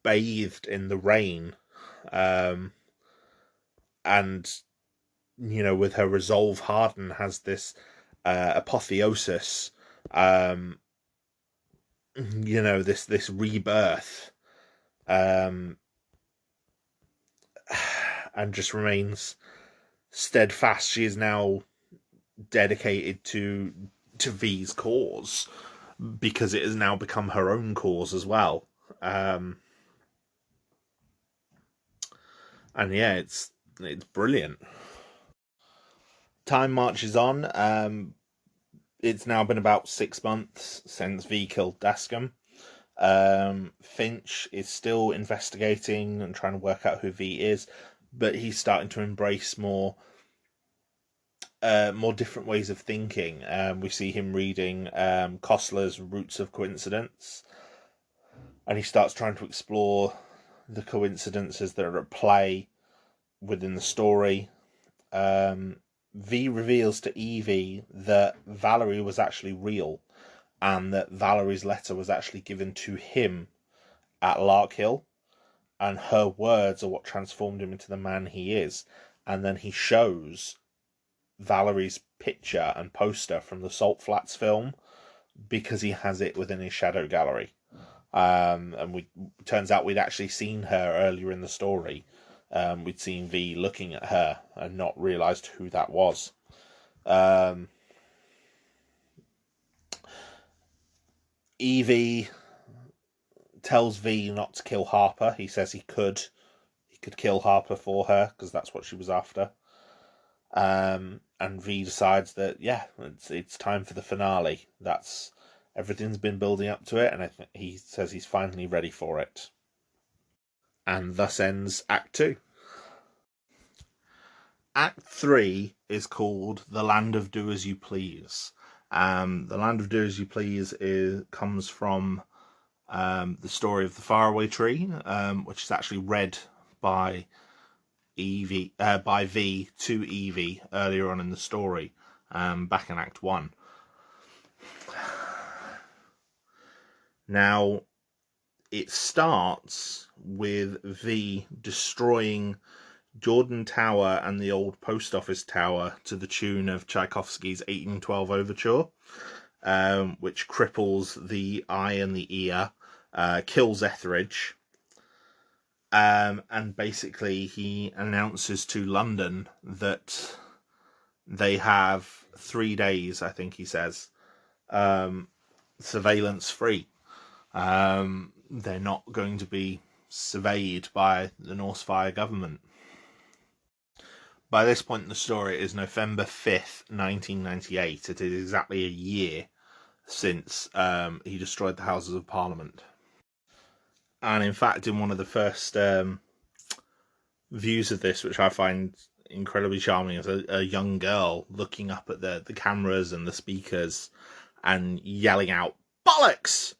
bathed in the rain, and with her resolve hardened, has this apotheosis, this rebirth, and just remains steadfast. She is now dedicated to V's cause, because it has now become her own cause as well. And yeah, it's brilliant. Time marches on. It's now been about 6 months since V killed Dascom. Finch is still investigating and trying to work out who V is, but he's starting to embrace more different ways of thinking. We see him reading Kostler's Roots of Coincidence, and he starts trying to explore the coincidences that are at play within the story. V reveals to Evie that Valerie was actually real, and that Valerie's letter was actually given to him at Larkhill, and her words are what transformed him into the man he is. And then he shows Valerie's picture and poster from the Salt Flats film because he has it within his shadow gallery. And turns out we'd actually seen her earlier in the story. We'd seen V looking at her and not realised who that was. Evie tells V not to kill Harper. He says he could kill Harper for her because that's what she was after. And V decides that it's time for the finale. Everything's been building up to it, and he says he's finally ready for it. And thus ends Act 2. Act 3 is called The Land of Do As You Please. The Land of Do As You Please comes from the story of the Faraway Tree, which is actually read by V to Evie earlier on in the story, back in Act 1. Now, it starts with V destroying Jordan Tower and the old post office tower to the tune of Tchaikovsky's 1812 Overture, which cripples the eye and the ear, kills Etheridge, and basically he announces to London that they have 3 days, I think he says, surveillance free. They're not going to be surveyed by the Northfire government. By this point in the story, it is November 5th, 1998. It is exactly a year since he destroyed the Houses of Parliament. And in fact, in one of the first views of this, which I find incredibly charming, is a young girl looking up at the cameras and the speakers and yelling out, "Bollocks!"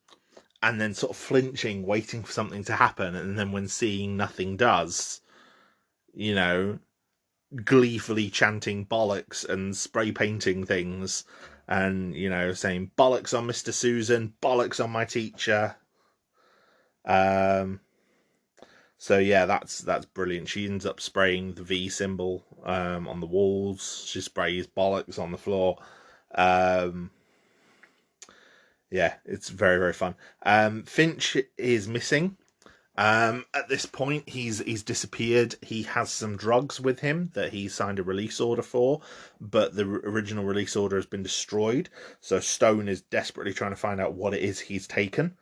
and then sort of flinching, waiting for something to happen. And then when seeing nothing does, gleefully chanting bollocks and spray painting things and, saying bollocks on Mr. Susan, bollocks on my teacher. So yeah, that's brilliant. She ends up spraying the V symbol on the walls. She sprays bollocks on the floor. Yeah, it's very, very fun. Finch is missing. At this point, he's disappeared. He has some drugs with him that he signed a release order for, but the original release order has been destroyed. So Stone is desperately trying to find out what it is he's taken.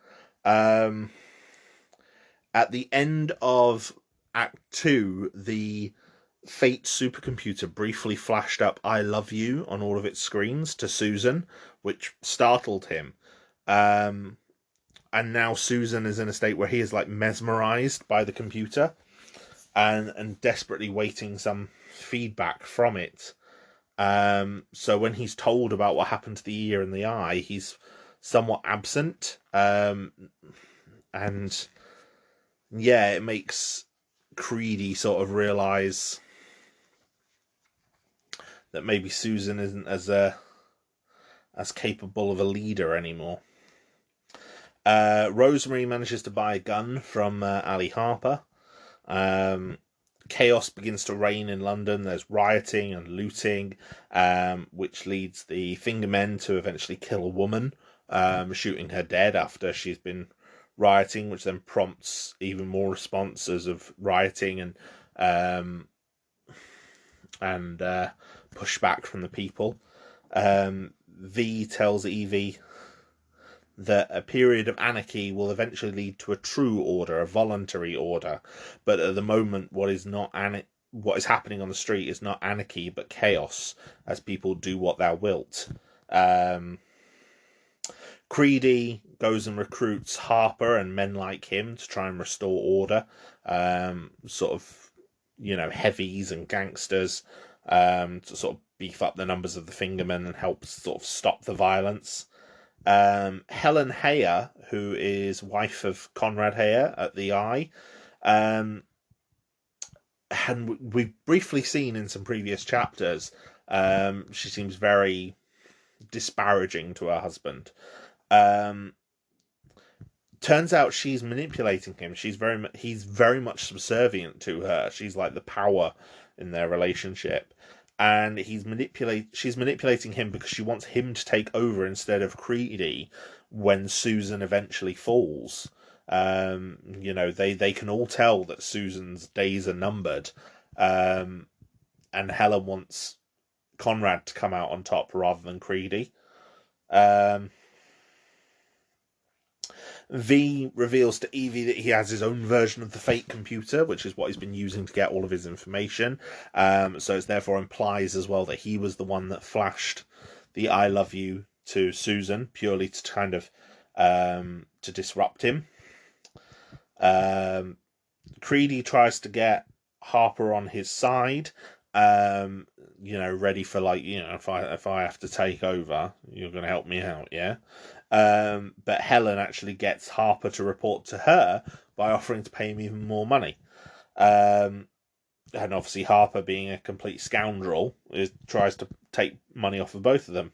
At the end of Act 2, the Fate supercomputer briefly flashed up "I love you" on all of its screens to Susan, which startled him. And now Susan is in a state where he is like mesmerized by the computer and desperately waiting some feedback from it. So when he's told about what happened to the ear and the eye, he's somewhat absent. And yeah, it makes Creedy sort of realize that maybe Susan isn't as capable of a leader anymore. Rosemary manages to buy a gun from Ali Harper. Chaos begins to reign in London. There's rioting and looting, which leads the Fingermen to eventually kill a woman, shooting her dead after she's been rioting, which then prompts even more responses of rioting and pushback from the people. V tells Evie that a period of anarchy will eventually lead to a true order, a voluntary order. But at the moment, what is happening on the street is not anarchy, but chaos, as people do what thou wilt. Creedy goes and recruits Harper and men like him to try and restore order. Sort of, heavies and gangsters, to sort of beef up the numbers of the Fingermen and help sort of stop the violence. Helen Heyer, who is wife of Conrad Heyer at the Eye, and we've briefly seen in some previous chapters She seems very disparaging to her husband. Um, Turns out she's manipulating him. He's very much subservient to her. She's like the power in their relationship, and she's manipulating him because she wants him to take over instead of Creedy when Susan eventually falls. They can all tell that Susan's days are numbered, and Helen wants Conrad to come out on top rather than Creedy. Um, V reveals to Evie that he has his own version of the fake computer, which is what he's been using to get all of his information. So it therefore implies as well that he was the one that flashed the "I love you" to Susan purely to kind of to disrupt him. Creedy tries to get Harper on his side. Ready for if I have to take over, you're going to help me out, yeah. But Helen actually gets Harper to report to her by offering to pay him even more money. And obviously Harper, being a complete scoundrel, tries to take money off of both of them.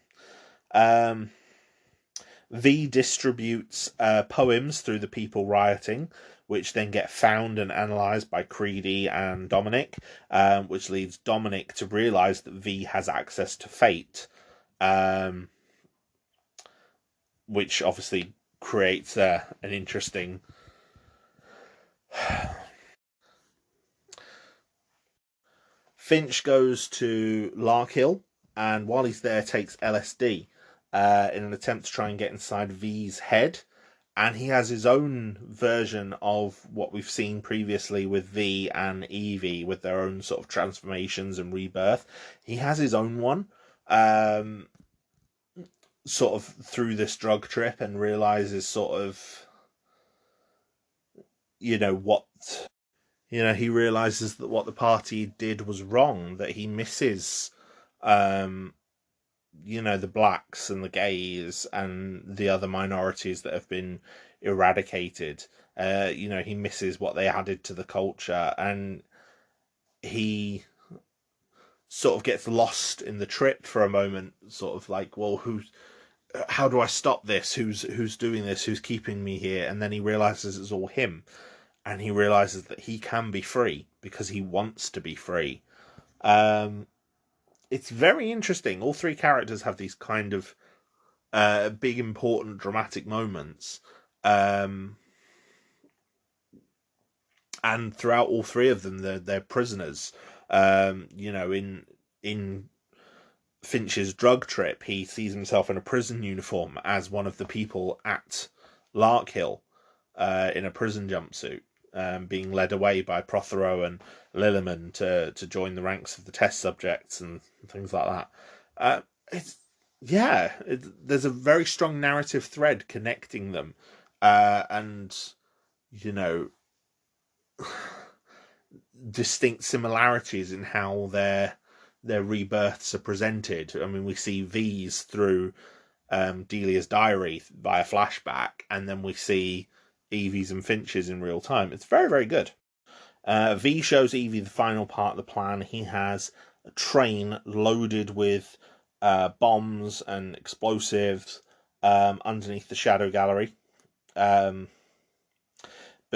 V distributes poems through the people rioting, which then get found and analysed by Creedy and Dominic, which leads Dominic to realise that V has access to fate, which obviously creates an interesting... Finch goes to Larkhill, and while he's there takes LSD in an attempt to try and get inside V's head. And he has his own version of what we've seen previously with V and Evie, with their own sort of transformations and rebirth. He has his own one, sort of through this drug trip, and realizes sort of, what, he realizes that what the party did was wrong, that he misses, the blacks and the gays and the other minorities that have been eradicated. He misses what they added to the culture, and he sort of gets lost in the trip for a moment, sort of like, well, how do I stop this? Who's doing this? Who's keeping me here? And then he realizes it's all him, and he realizes that he can be free because he wants to be free. It's very interesting. All three characters have these kind of big, important, dramatic moments. And throughout all three of them, they're prisoners. In Finch's drug trip, he sees himself in a prison uniform as one of the people at Larkhill, in a prison jumpsuit, being led away by Prothero and Lilliman to join the ranks of the test subjects and things like that. There's a very strong narrative thread connecting them, and distinct similarities in how their rebirths are presented. I mean, we see V's through Delia's diary via flashback, and then we see Evie's and Finch's in real time. It's very, very good. V shows Evie the final part of the plan. He has a train loaded with bombs and explosives underneath the Shadow Gallery. But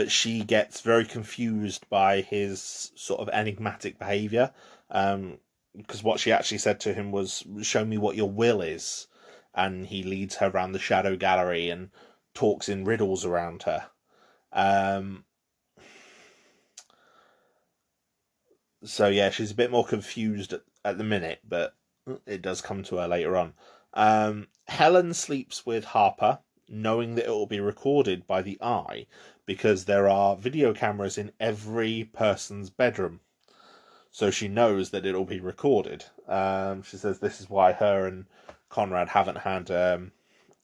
she gets very confused by his sort of enigmatic behaviour, because what she actually said to him was, "Show me what your will is," and he leads her around the Shadow Gallery and talks in riddles around her. So yeah, she's a bit more confused at the minute, but it does come to her later on. Helen sleeps with Harper, knowing that it will be recorded by the Eye, because there are video cameras in every person's bedroom. So she knows that it'll be recorded. She says this is why her and Conrad haven't had a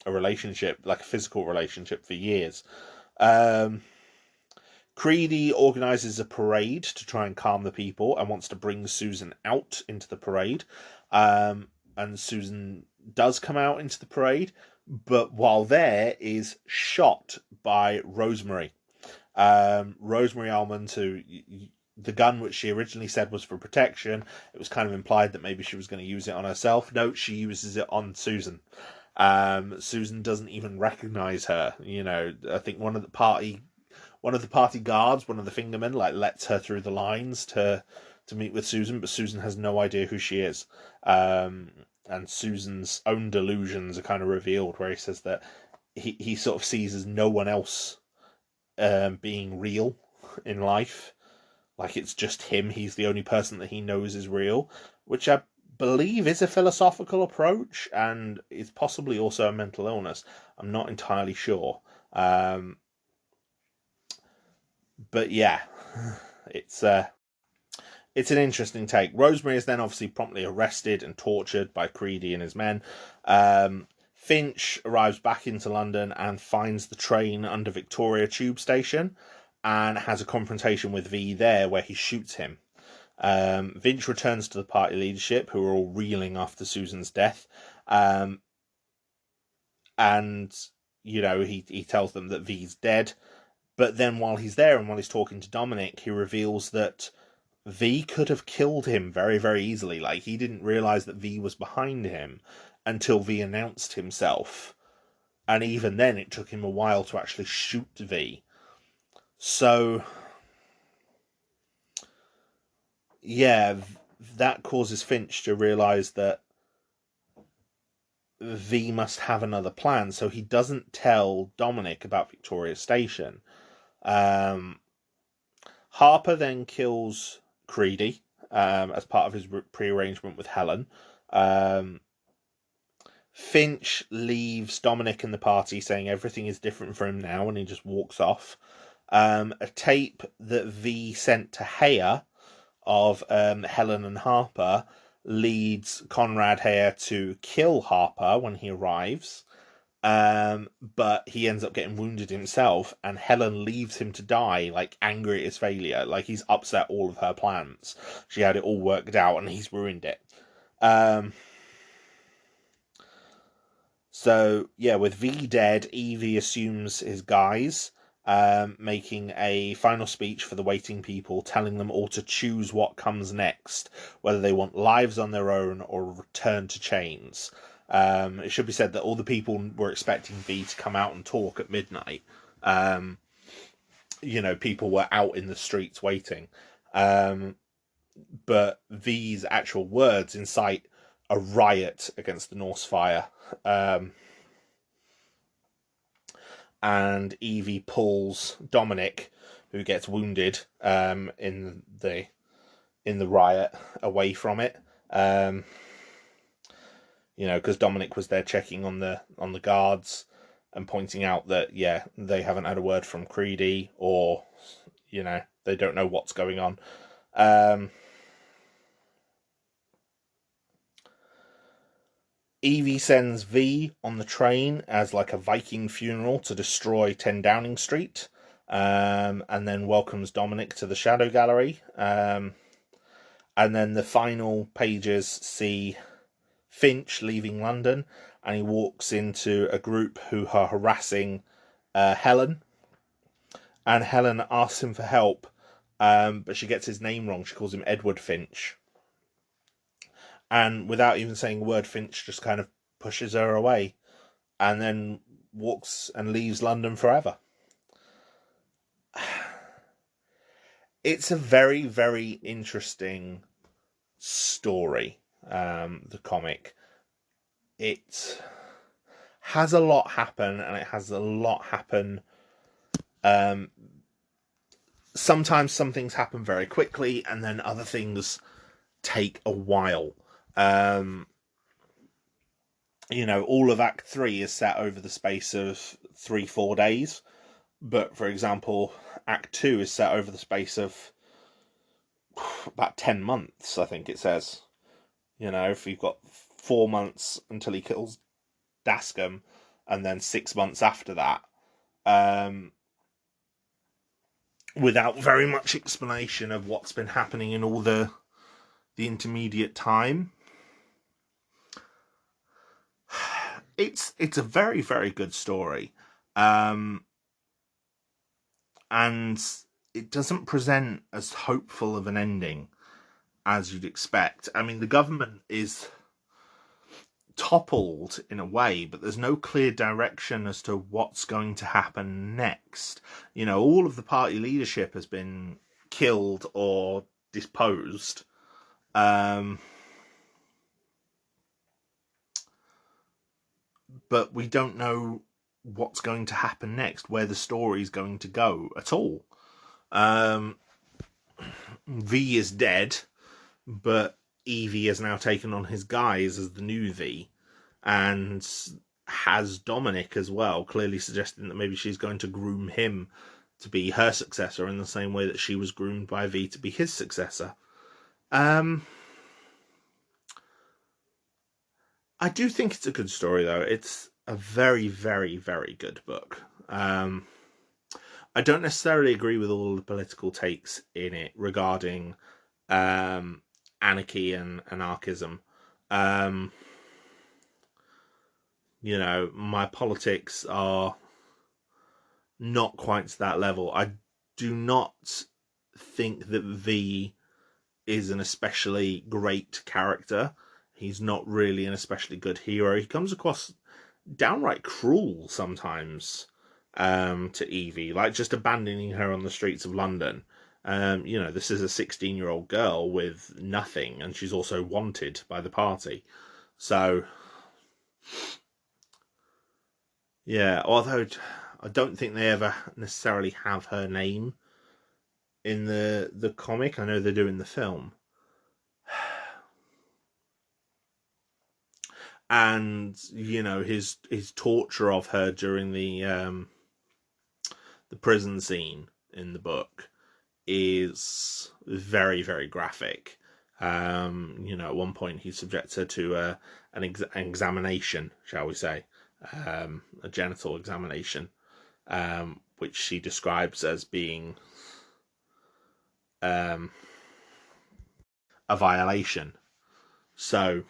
relationship, like a physical relationship, for years. Creedy organises a parade to try and calm the people and wants to bring Susan out into the parade. And Susan does come out into the parade, but while there is shot by Rosemary. Rosemary Almond, who the gun, which she originally said was for protection, it was kind of implied that maybe she was going to use it on herself. No, she uses it on Susan. Susan doesn't even recognize her. I think one of the party guards, one of the fingermen, like lets her through the lines to meet with Susan, but Susan has no idea who she is. And Susan's own delusions are kind of revealed, where he says that he sort of sees as no one else being real in life. Like it's just him. He's the only person that he knows is real, which I believe is a philosophical approach, and is possibly also a mental illness. I'm not entirely sure. But yeah, it's an interesting take. Rosemary is then obviously promptly arrested and tortured by Creedy and his men. Finch arrives back into London and finds the train under Victoria Tube Station and has a confrontation with V there, where he shoots him. Finch returns to the party leadership, who are all reeling after Susan's death. And, he tells them that V's dead. But then while he's there and while he's talking to Dominic, he reveals that V could have killed him very, very easily. Like, he didn't realise that V was behind him until V announced himself. And even then, it took him a while to actually shoot V. So, yeah, that causes Finch to realise that V must have another plan. So he doesn't tell Dominic about Victoria Station. Harper then kills Creedy as part of his pre-arrangement with Helen. Finch leaves Dominic and the party, saying everything is different for him now, and he just walks off. A tape that V sent to Hare of Helen and Harper leads Conrad Hare to kill Harper when he arrives. But he ends up getting wounded himself, and Helen leaves him to die, like angry at his failure. Like he's upset all of her plans. She had it all worked out, and he's ruined it. So yeah, with V dead, Evie assumes his guise, making a final speech for the waiting people, telling them all to choose what comes next, whether they want lives on their own or return to chains. It should be said that all the people were expecting V to come out and talk at midnight. People were out in the streets waiting. But V's actual words incite a riot against the Norse fire. And Evie pulls Dominic, who gets wounded in the riot, away from it. Because Dominic was there checking on the guards and pointing out that they haven't had a word from Creedy, or they don't know what's going on. Evie sends V on the train as like a Viking funeral to destroy 10 Downing Street, and then welcomes Dominic to the Shadow Gallery. And then the final pages see Finch leaving London, and he walks into a group who are harassing Helen. And Helen asks him for help, but she gets his name wrong. She calls him Edward Finch. And without even saying a word, Finch just kind of pushes her away and then walks and leaves London forever. It's a very, very interesting story, the comic. It has a lot happen, and it has a lot happen. Sometimes some things happen very quickly, and then other things take a while. All of Act 3 is set over the space of 3-4 days. But, for example, Act 2 is set over the space of about 10 months, I think it says. If you've got 4 months until he kills Dascom, and then 6 months after that, without very much explanation of what's been happening in all the intermediate time. It's a very, very good story. And it doesn't present as hopeful of an ending as you'd expect. I mean, the government is toppled in a way, but there's no clear direction as to what's going to happen next. You know, all of the party leadership has been killed or disposed. But we don't know what's going to happen next, where the story's going to go at all. V is dead, but Evie has now taken on his guise as the new V, and has Dominic as well, clearly suggesting that maybe she's going to groom him to be her successor in the same way that she was groomed by V to be his successor. I do think it's a good story, though. It's a very, very, very good book. I don't necessarily agree with all the political takes in it regarding anarchy and anarchism. You know, my politics are not quite to that level. I do not think that V is an especially great character. He's not really an especially good hero. He comes across downright cruel sometimes to Evie, like just abandoning her on the streets of London. You know, this is a 16-year-old girl with nothing, and she's also wanted by the party. So, yeah, although I don't think they ever necessarily have her name in the comic. I know they do in the film. And you know, his torture of her during the prison scene in the book is very, very graphic. You know, at one point he subjects her to an examination, shall we say, a genital examination, which she describes as being a violation. So,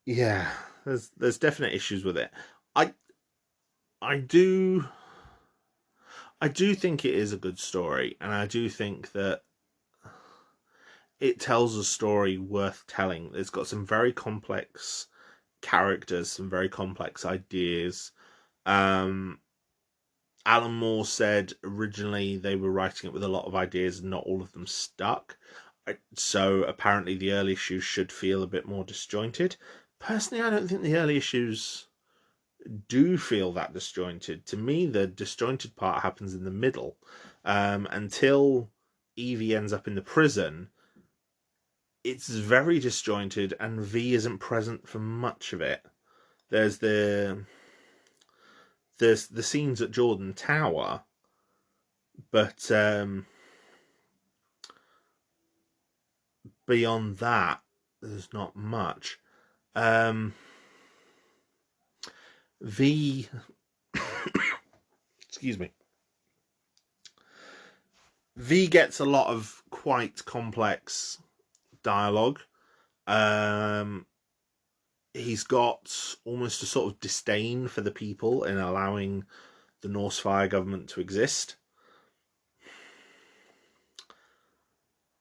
yeah, there's definite issues with it. I I do think it is a good story, and I do think that it tells a story worth telling. It's got some very complex characters, some very complex ideas. Um, Alan Moore said originally they were writing it with a lot of ideas and not all of them stuck. So apparently the early issues should feel a bit more disjointed. Personally, I don't think the early issues do feel that disjointed. To me, the disjointed part happens in the middle. Until Evie ends up in the prison, it's very disjointed, and V isn't present for much of it. There's the scenes at Jordan Tower, but beyond that, there's not much. V, excuse me. V gets a lot of quite complex dialogue. He's got almost a sort of disdain for the people in allowing the Norse Fire government to exist.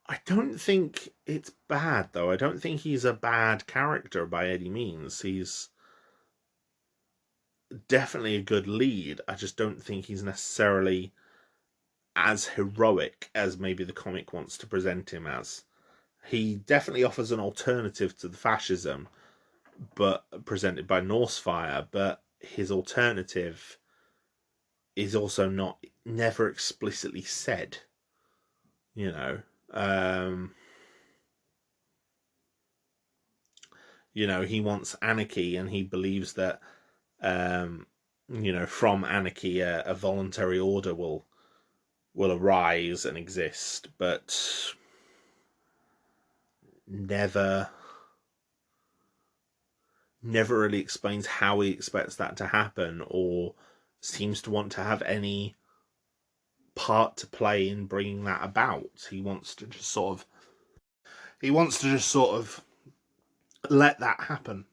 I don't think it's bad, though. I don't think he's a bad character by any means. He's definitely a good lead. I just don't think he's necessarily as heroic as maybe the comic wants to present him as. He definitely offers an alternative to the fascism, but presented by Norse Fire. But his alternative is also never explicitly said. You know, you know, he wants anarchy, and he believes that you know, from anarchy a voluntary order will arise and exist, but never really explains how he expects that to happen, or seems to want to have any part to play in bringing that about. He wants to just sort of let that happen,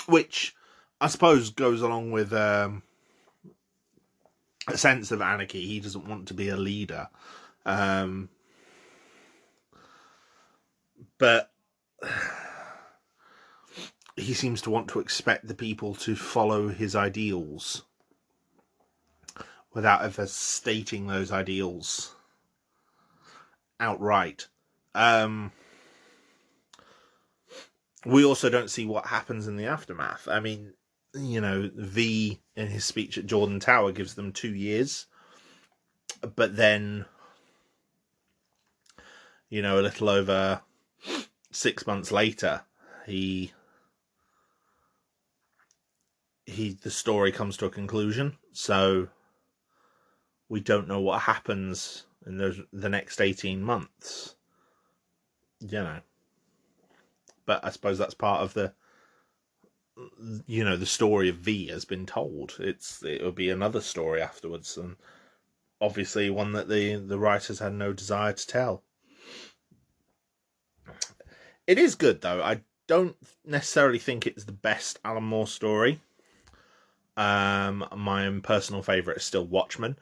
which I suppose goes along with a sense of anarchy. He doesn't want to be a leader. But he seems to want to expect the people to follow his ideals without ever stating those ideals outright. We also don't see what happens in the aftermath. I mean, V, in his speech at Jordan Tower, gives them 2 years. But then, a little over 6 months later, the story comes to a conclusion. So we don't know what happens in the next 18 months. But I suppose that's part of the story of V has been told. It'll be another story afterwards, and obviously one that the writers had no desire to tell. It is good, though. I don't necessarily think it's the best Alan Moore story. My own personal favourite is still Watchmen.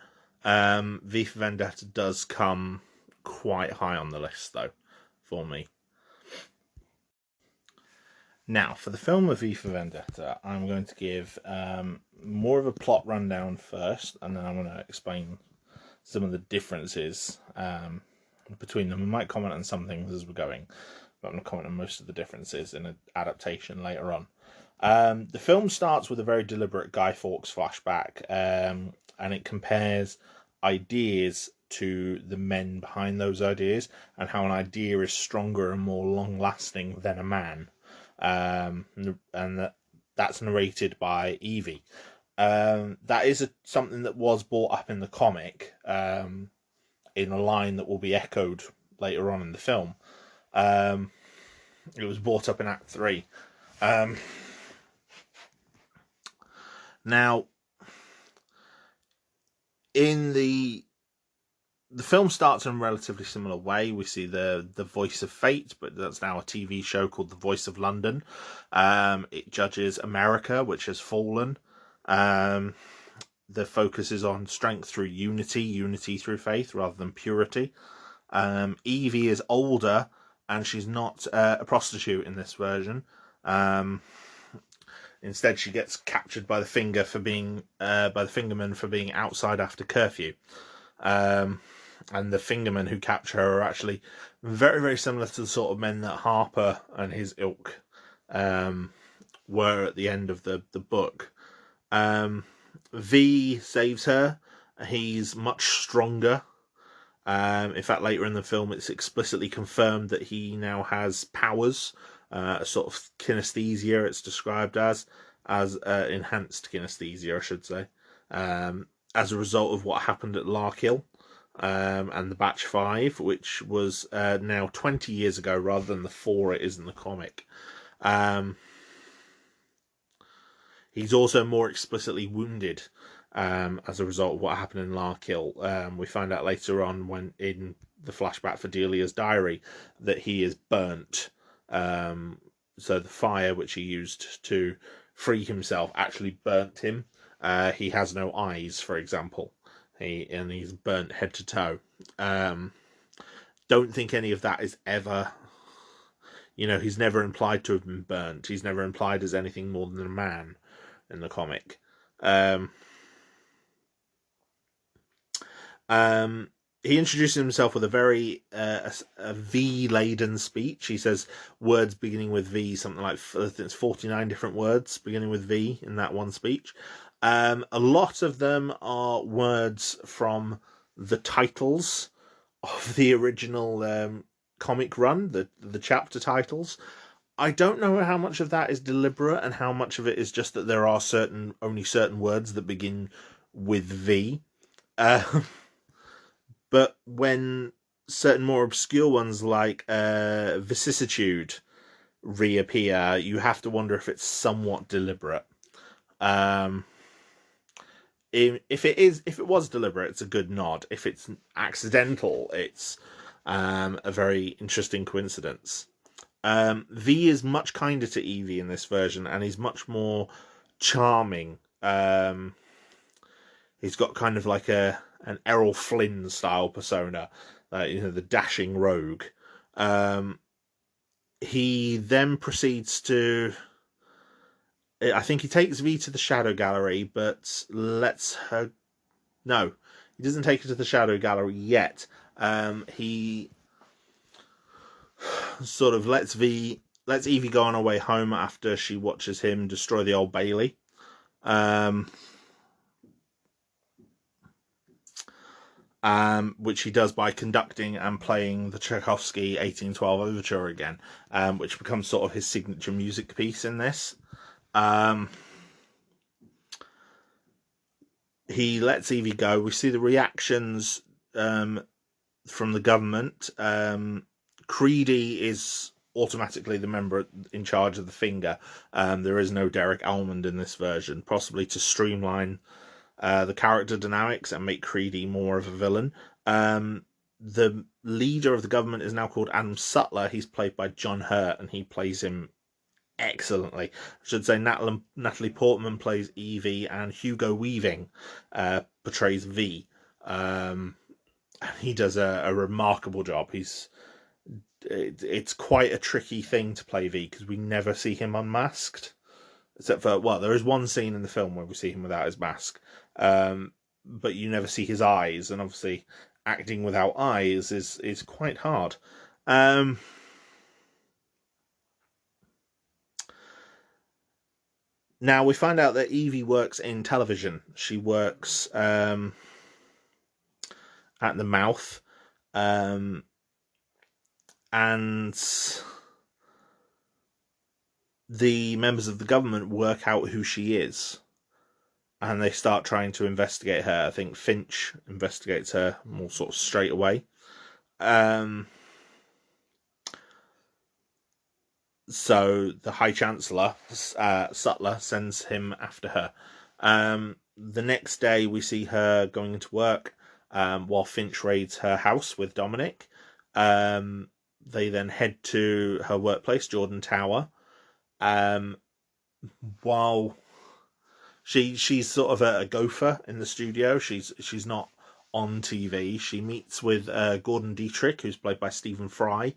V for Vendetta does come quite high on the list, though, for me. Now, for the film of V for Vendetta, I'm going to give more of a plot rundown first, and then I'm going to explain some of the differences between them. We might comment on some things as we're going, but I'm going to comment on most of the differences in an adaptation later on. The film starts with a very deliberate Guy Fawkes flashback, and it compares ideas to the men behind those ideas, and how an idea is stronger and more long-lasting than a man. And that's narrated by Evie. That is something that was brought up in the comic, in a line that will be echoed later on in the film. It was brought up in Act 3. Now, in the film starts in a relatively similar way. We see the Voice of Fate, but that's now a TV show called The Voice of London. It judges America, which has fallen. The focus is on strength through unity through faith, rather than purity. Evie is older, and she's not a prostitute in this version. Instead, she gets captured by the fingermen for being outside after curfew. And the fingermen who capture her are actually very, very similar to the sort of men that Harper and his ilk were at the end of the book. V saves her. He's much stronger. In fact, later in the film, it's explicitly confirmed that he now has powers, a sort of kinesthesia. It's described as enhanced kinesthesia, I should say, as a result of what happened at Larkhill. And the Batch 5, which was now 20 years ago rather than the 4 it is in the comic. He's also more explicitly wounded as a result of what happened in Larkhill. We find out later on, when in the flashback for Delia's diary, that he is burnt. So the fire which he used to free himself actually burnt him. He has no eyes, for example. He's burnt head to toe. Don't think any of that is ever... he's never implied to have been burnt. He's never implied as anything more than a man in the comic. He introduces himself with a very a V-laden speech. He says words beginning with V, something like, I think it's 49 different words beginning with V in that one speech. A lot of them are words from the titles of the original comic run, the chapter titles. I don't know how much of that is deliberate and how much of it is just that there are only certain words that begin with V. But when certain more obscure ones like vicissitude reappear, you have to wonder if it's somewhat deliberate. If it was deliberate, it's a good nod. If it's accidental, it's a very interesting coincidence. V is much kinder to Evie in this version, and he's much more charming. he's got kind of like an Errol Flynn style persona, the dashing rogue. He then proceeds to, I think he takes V to the Shadow Gallery, but lets her. No, he doesn't take her to the Shadow Gallery yet. He sort of lets Evie go on her way home after she watches him destroy the Old Bailey. Which he does by conducting and playing the Tchaikovsky 1812 Overture again, which becomes sort of his signature music piece in this. He lets Evie go. We see the reactions from the government. Creedy is automatically the member in charge of the Finger. There is no Derek Almond in this version, possibly to streamline the character dynamics and make Creedy more of a villain. The leader of the government is now called Adam Sutler. He's played by John Hurt, and he plays him excellently. I should say Natalie Portman plays Evie, and Hugo Weaving portrays V. He does a remarkable job. It's quite a tricky thing to play V because we never see him unmasked, except for, well, there is one scene in the film where we see him without his mask, but you never see his eyes, and obviously acting without eyes is quite hard. Now we find out that Evie works in television. She works at the Mouth, and the members of the government work out who she is, and they start trying to investigate her. I think Finch investigates her more sort of straight away. So the High Chancellor, Sutler, sends him after her. The next day we see her going into work while Finch raids her house with Dominic. They then head to her workplace, Jordan Tower. While she's sort of a gopher in the studio, she's not on TV. She meets with Gordon Dietrich, who's played by Stephen Fry.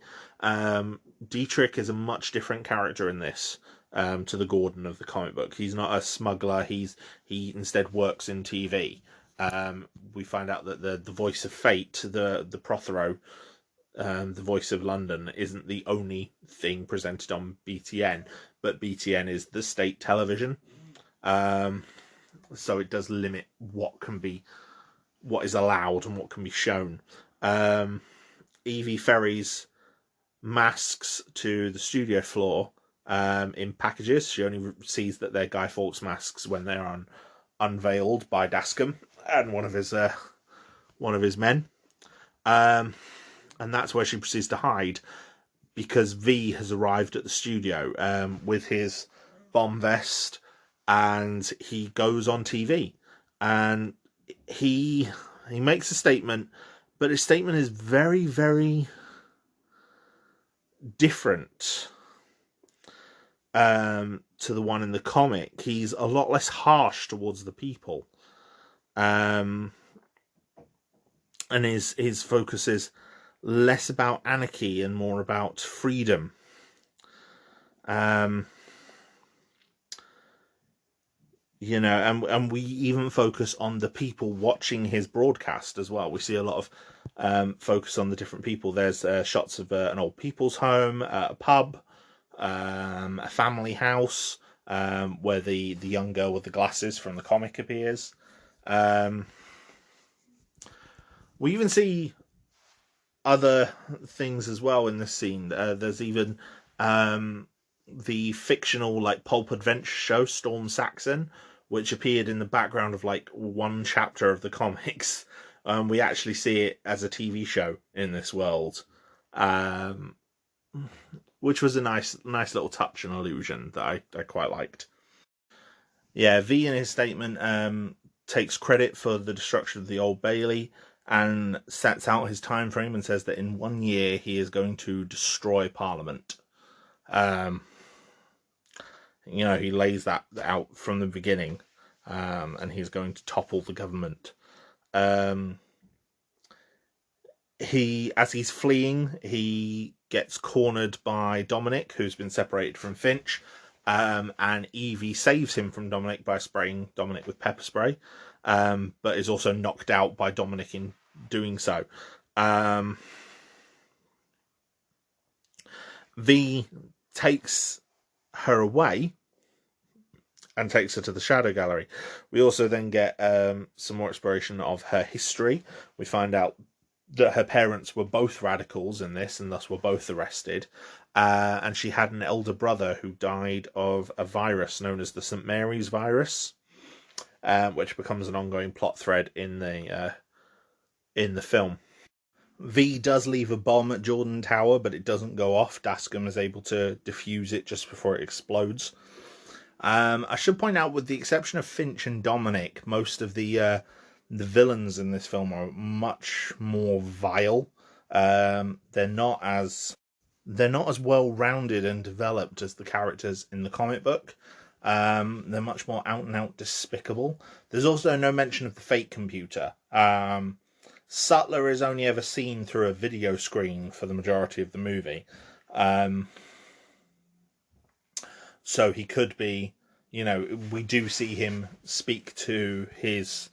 Dietrich is a much different character in this to the Gordon of the comic book. He's not a smuggler. He instead works in TV. We find out that the voice of fate, the Prothero, the voice of London, isn't the only thing presented on BTN, but BTN is the state television. So it does limit what is allowed and what can be shown. Evie ferries masks to the studio floor in packages. She only sees that they're Guy Fawkes masks when they're unveiled by Dascom and one of his men. And that's where she proceeds to hide, because V has arrived at the studio with his bomb vest, and he goes on TV, and he makes a statement, but his statement is very, very different to the one in the comic. He's a lot less harsh towards the people, and his focus is less about anarchy and more about freedom. And we even focus on the people watching his broadcast as well. We see a lot of focus on the different people. There's shots of an old people's home, a pub, a family house, where the young girl with the glasses from the comic appears. We even see other things as well in this scene. There's even the fictional pulp adventure show Storm Saxon, which appeared in the background of one chapter of the comics. We actually see it as a TV show in this world, which was a nice little touch and allusion that I quite liked. Yeah, V in his statement takes credit for the destruction of the Old Bailey and sets out his time frame and says that in 1 year he is going to destroy Parliament. He lays that out from the beginning. and he's going to topple the government. As he's fleeing, he gets cornered by Dominic, who's been separated from Finch, and Evie saves him from Dominic by spraying Dominic with pepper spray, but is also knocked out by Dominic in doing so. V takes her away and takes her to the Shadow Gallery. We also then get some more exploration of her history. We find out that her parents were both radicals in this and thus were both arrested. And she had an elder brother who died of a virus known as the St. Mary's virus, which becomes an ongoing plot thread in the film. V does leave a bomb at Jordan Tower, but it doesn't go off. Dascom is able to defuse it just before it explodes. I should point out, with the exception of Finch and Dominic, most of the villains in this film are much more vile. They're not as well rounded and developed as the characters in the comic book. They're much more out and out despicable. There's also no mention of the fake computer. Sutler is only ever seen through a video screen for the majority of the movie. So he could be, we do see him speak to his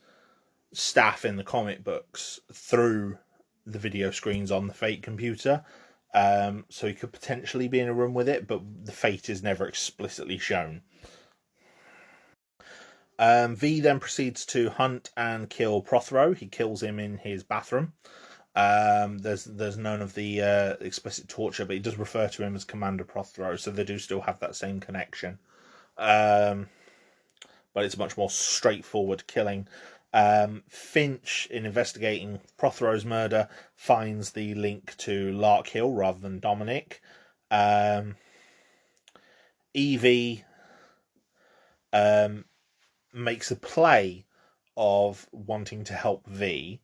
staff in the comic books through the video screens on the fake computer. So he could potentially be in a room with it, but the fate is never explicitly shown. V then proceeds to hunt and kill Prothero. He kills him in his bathroom. There's none of the explicit torture, but he does refer to him as Commander Prothero, so they do still have that same connection. But it's a much more straightforward killing. Finch, in investigating Prothero's murder, finds the link to Larkhill rather than Dominic. Evie makes a play of wanting to help V,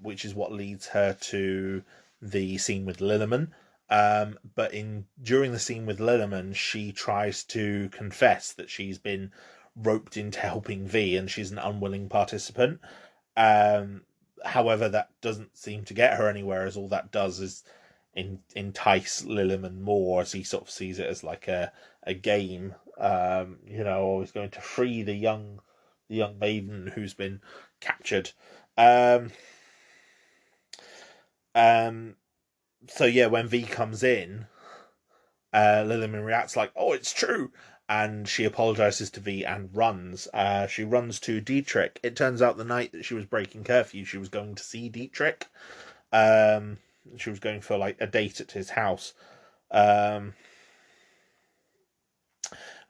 which is what leads her to the scene with Lilliman. But during the scene with Lilliman, she tries to confess that she's been roped into helping V, and she's an unwilling participant. However, that doesn't seem to get her anywhere, as all that does is entice Lilliman more, as he sort of sees it as like a game. Always going to free the young maiden who's been captured. So yeah, when V comes in, Lilliman reacts like, "Oh, it's true," and she apologizes to V and runs. She runs to Dietrich. It turns out the night that she was breaking curfew, she was going to see Dietrich. She was going for like a date at his house.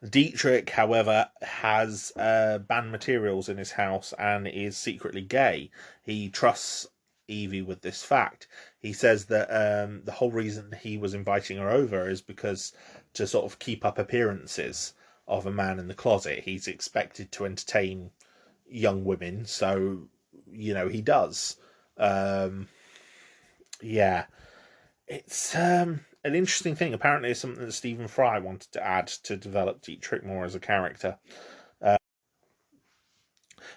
Dietrich, however, has banned materials in his house and is secretly gay. He trusts Evie with this fact. He says that the whole reason he was inviting her over is because to sort of keep up appearances of a man in the closet. He's expected to entertain young women, so he does. Yeah, it's an interesting thing. Apparently, it's something that Stephen Fry wanted to add to develop Dietrich more as a character.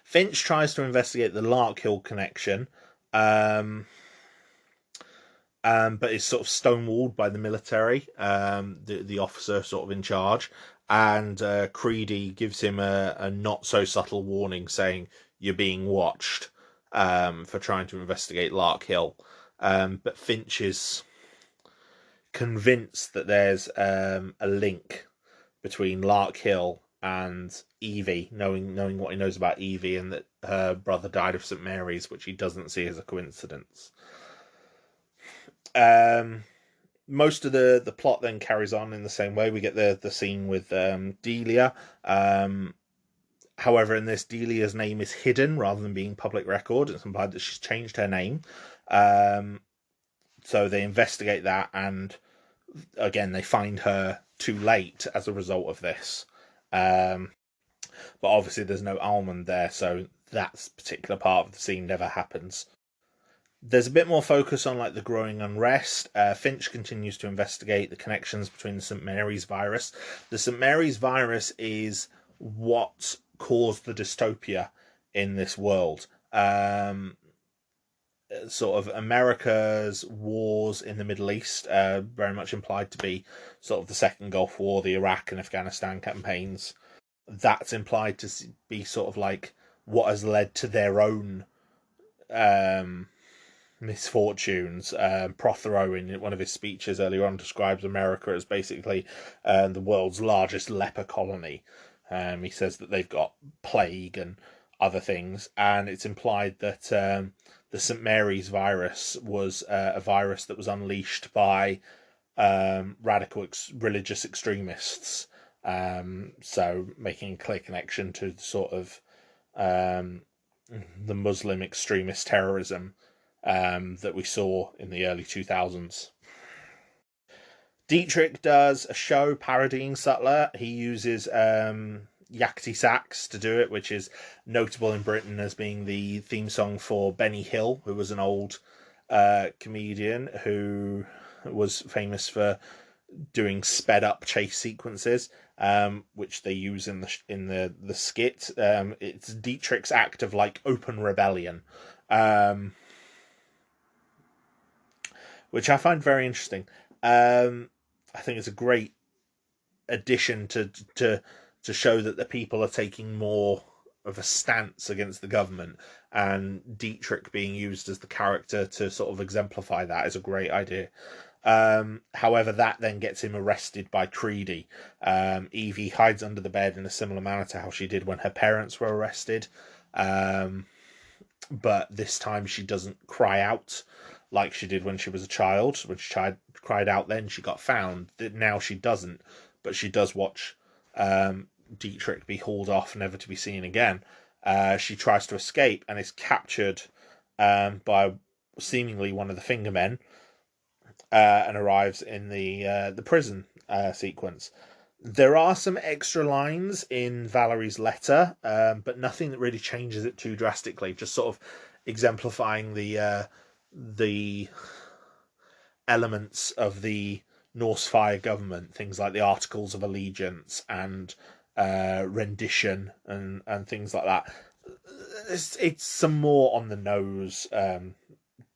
Finch tries to investigate the Larkhill connection, but is sort of stonewalled by the military, the officer sort of in charge, and Creedy gives him a not so subtle warning saying you're being watched for trying to investigate Larkhill. But Finch is convinced that there's a link between Larkhill and Evie, knowing what he knows about Evie, and that her brother died of St. Mary's, which he doesn't see as a coincidence. Most of the plot then carries on in the same way. We get the scene with Delia. However, in this, Delia's name is hidden rather than being public record. It's implied that she's changed her name. So they investigate that, and again, they find her too late as a result of this. But obviously there's no almond there, so that particular part of the scene never happens. There's a bit more focus on like the growing unrest. Finch continues to investigate the connections between the St. Mary's virus. The St. Mary's virus is what caused the dystopia in this world. Sort of America's wars in the Middle East, very much implied to be sort of the Second Gulf War, the Iraq and Afghanistan campaigns. That's implied to be sort of like what has led to their own um, misfortunes. Prothero, in one of his speeches earlier on, describes America as basically the world's largest leper colony. He says that they've got plague and other things, and it's implied that the St. Mary's virus was a virus that was unleashed by radical religious extremists. So making a clear connection to sort of um, the Muslim extremist terrorism that we saw in the early 2000s. Dietrich does a show parodying Sutler. He uses yakety sax to do it, which is notable in Britain as being the theme song for Benny Hill, who was an old comedian who was famous for doing sped up chase sequences, which they use in the skit. It's Dietrich's act of like open rebellion, which I find very interesting. I think it's a great addition to show that the people are taking more of a stance against the government, and Dietrich being used as the character to sort of exemplify that is a great idea. However, that then gets him arrested by Creedy. Evie hides under the bed in a similar manner to how she did when her parents were arrested. But this time she doesn't cry out like she did when she was a child. When she cried out then, she got found. Now she doesn't, but she does watch Dietrich be hauled off, never to be seen again. She tries to escape and is captured by seemingly one of the fingermen, and arrives in the prison sequence. There are some extra lines in Valerie's letter, but nothing that really changes it too drastically. Just sort of exemplifying the elements of the Norse Fire government, things like the Articles of Allegiance and rendition and things like that. It's some more on the nose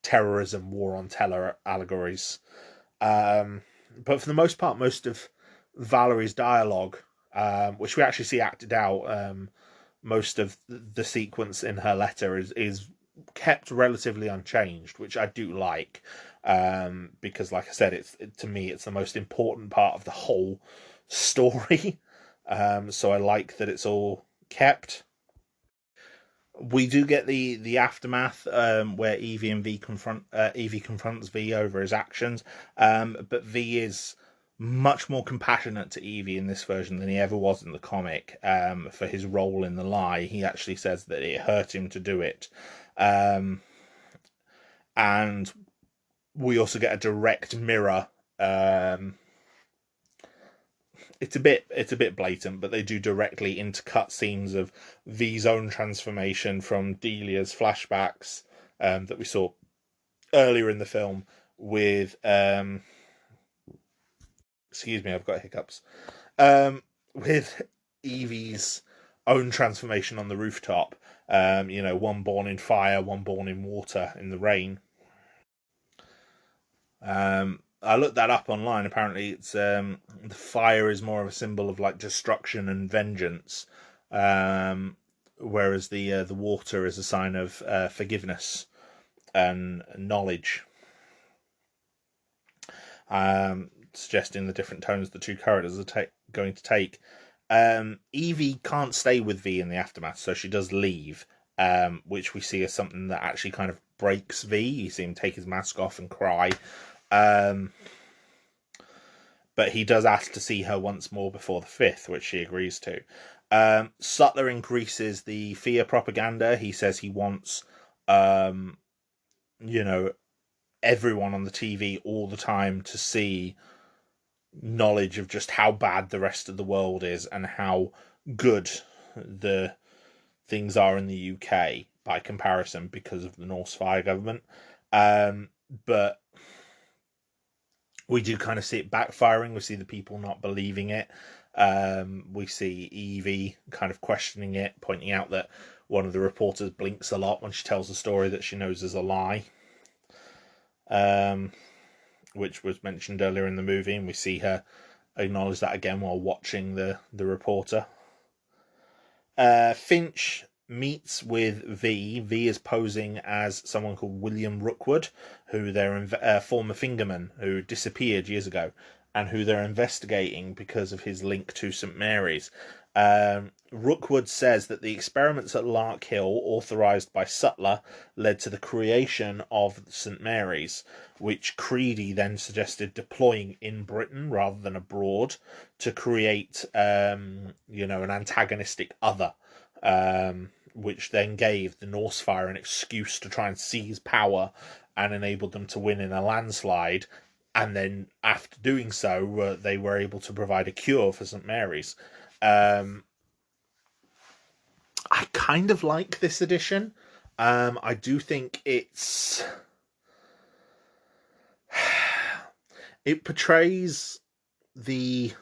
terrorism, war on terror allegories. But for the most part, most of Valerie's dialogue, which we actually see acted out, most of the sequence in her letter is kept relatively unchanged, which I do like, because, like I said, to me it's the most important part of the whole story. So I like that it's all kept. We do get the aftermath, where Evie confronts V over his actions, but V is much more compassionate to Evie in this version than he ever was in the comic. For his role in the lie, he actually says that it hurt him to do it, and we also get a direct mirror. It's a bit blatant, but they do directly intercut scenes of V's own transformation from Delia's flashbacks that we saw earlier in the film with excuse me, I've got hiccups. With Evie's own transformation on the rooftop. One born in fire, one born in water in the rain. I looked that up online. Apparently, it's the fire is more of a symbol of like destruction and vengeance, whereas the water is a sign of forgiveness and knowledge, suggesting the different tones the two characters are going to take. Evie can't stay with V in the aftermath, so she does leave, which we see as something that actually kind of breaks V. You see him take his mask off and cry. But he does ask to see her once more before the 5th, which she agrees to. Sutler increases the fear propaganda. He says he wants, everyone on the TV all the time to see knowledge of just how bad the rest of the world is and how good the things are in the UK by comparison because of the Norse Fire government. But we do kind of see it backfiring. We see the people not believing it. We see Evie kind of questioning it, pointing out that one of the reporters blinks a lot when she tells a story that she knows is a lie, which was mentioned earlier in the movie, and we see her acknowledge that again while watching the reporter. Finch meets with V. V is posing as someone called William Rookwood, who they're former fingerman who disappeared years ago, and who they're investigating because of his link to St Mary's. Rookwood says that the experiments at Lark Hill, authorised by Sutler, led to the creation of St Mary's, which Creedy then suggested deploying in Britain rather than abroad to create, an antagonistic other, which then gave the Norsefire an excuse to try and seize power and enabled them to win in a landslide. And then, after doing so, they were able to provide a cure for St Mary's. I kind of like this edition. I do think it portrays the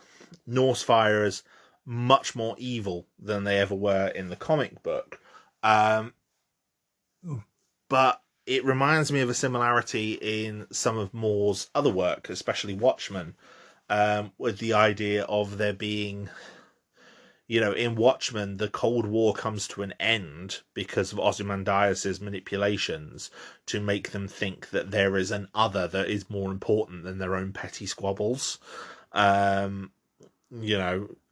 Norsefire as much more evil than they ever were in the comic book. But it reminds me of a similarity in some of Moore's other work, especially Watchmen, with the idea of there being, in Watchmen, the Cold War comes to an end because of Ozymandias' manipulations to make them think that there is an other that is more important than their own petty squabbles.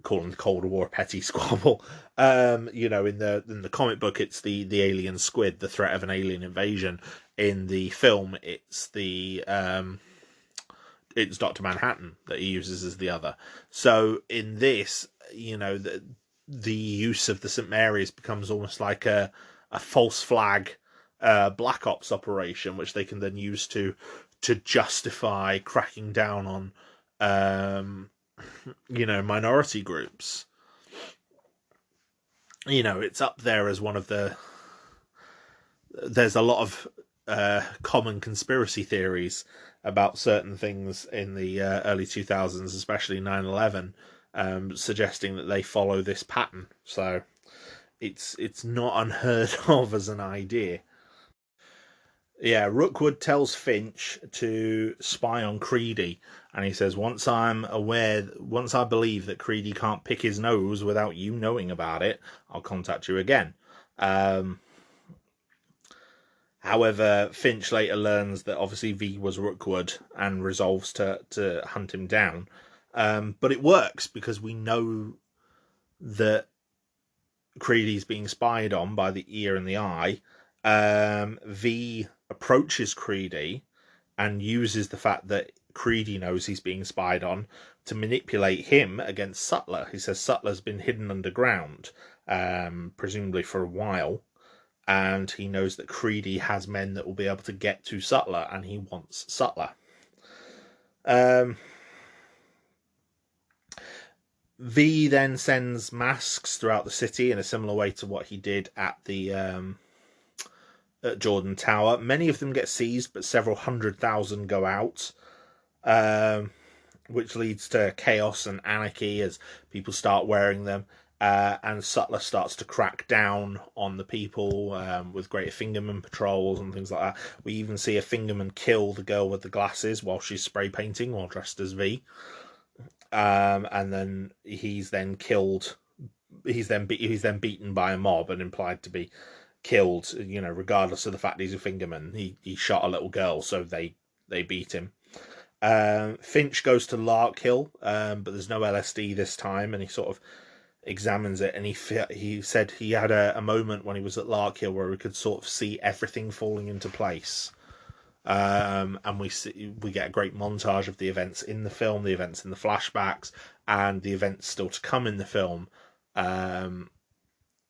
Calling the Cold War a petty squabble. In the comic book, it's the alien squid, the threat of an alien invasion. In the film, it's it's Dr. Manhattan that he uses as the other. So in this, the use of the St. Mary's becomes almost like a false flag black ops operation, which they can then use to justify cracking down on minority groups. It's up there as one of the... There's a lot of common conspiracy theories about certain things in the early 2000s, especially 9/11, suggesting that they follow this pattern. So it's not unheard of as an idea. Yeah, Rookwood tells Finch to spy on Creedy, and he says, once I believe that Creedy can't pick his nose without you knowing about it, I'll contact you again. However, Finch later learns that obviously V was Rookwood and resolves to hunt him down. But it works because we know that Creedy's being spied on by the ear and the eye. V approaches Creedy and uses the fact that Creedy knows he's being spied on to manipulate him against Sutler. He says Sutler's been hidden underground, presumably for a while, and he knows that Creedy has men that will be able to get to Sutler, and he wants Sutler. V then sends masks throughout the city in a similar way to what he did at the at Jordan Tower. Many of them get seized, but several 100,000 go out, which leads to chaos and anarchy as people start wearing them. And Sutler starts to crack down on the people with greater fingerman patrols and things like that. We even see a fingerman kill the girl with the glasses while she's spray painting while dressed as V. And then he's then killed. He's then beaten by a mob and implied to be killed. Regardless of the fact he's a fingerman, he shot a little girl, so they beat him. Finch goes to Lark Hill, but there's no LSD this time, and he sort of examines it, and he said he had a moment when he was at Lark Hill where we could sort of see everything falling into place. And we get a great montage of the events in the film, the events in the flashbacks, and the events still to come in the film.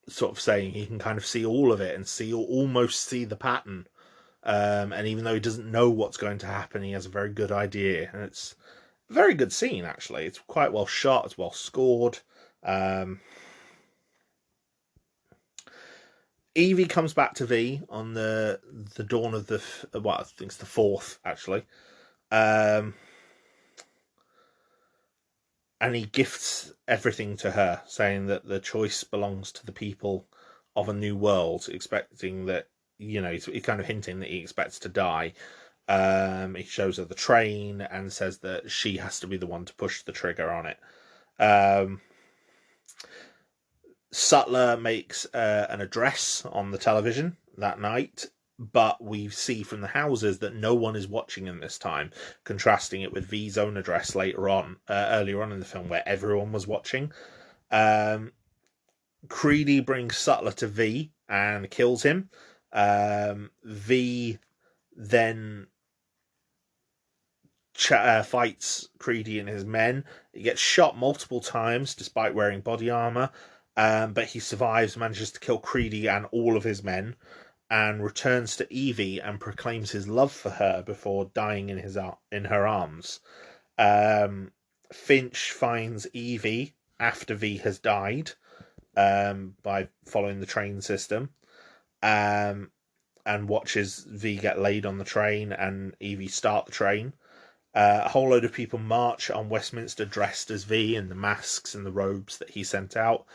Sort of saying he can kind of see all of it and almost see the pattern. And even though he doesn't know what's going to happen, he has a very good idea, and it's a very good scene actually. It's quite well shot, it's well scored. Evie comes back to V on the dawn of I think it's the 4th actually, and and he gifts everything to her, saying that the choice belongs to the people of a new world, expecting that, he's kind of hinting that he expects to die. He shows her the train and says that she has to be the one to push the trigger on it. Sutler makes an address on the television that night, but we see from the houses that no one is watching in this time, contrasting it with V's own address earlier on in the film, where everyone was watching. Creedy brings Sutler to V and kills him. V then fights Creedy and his men. He gets shot multiple times despite wearing body armor, but he survives, manages to kill Creedy and all of his men, and returns to Evie and proclaims his love for her before dying in her arms. Finch finds Evie after V has died, by following the train system, and watches V get laid on the train and Evie start the train. A whole load of people march on Westminster dressed as V in the masks and the robes that he sent out,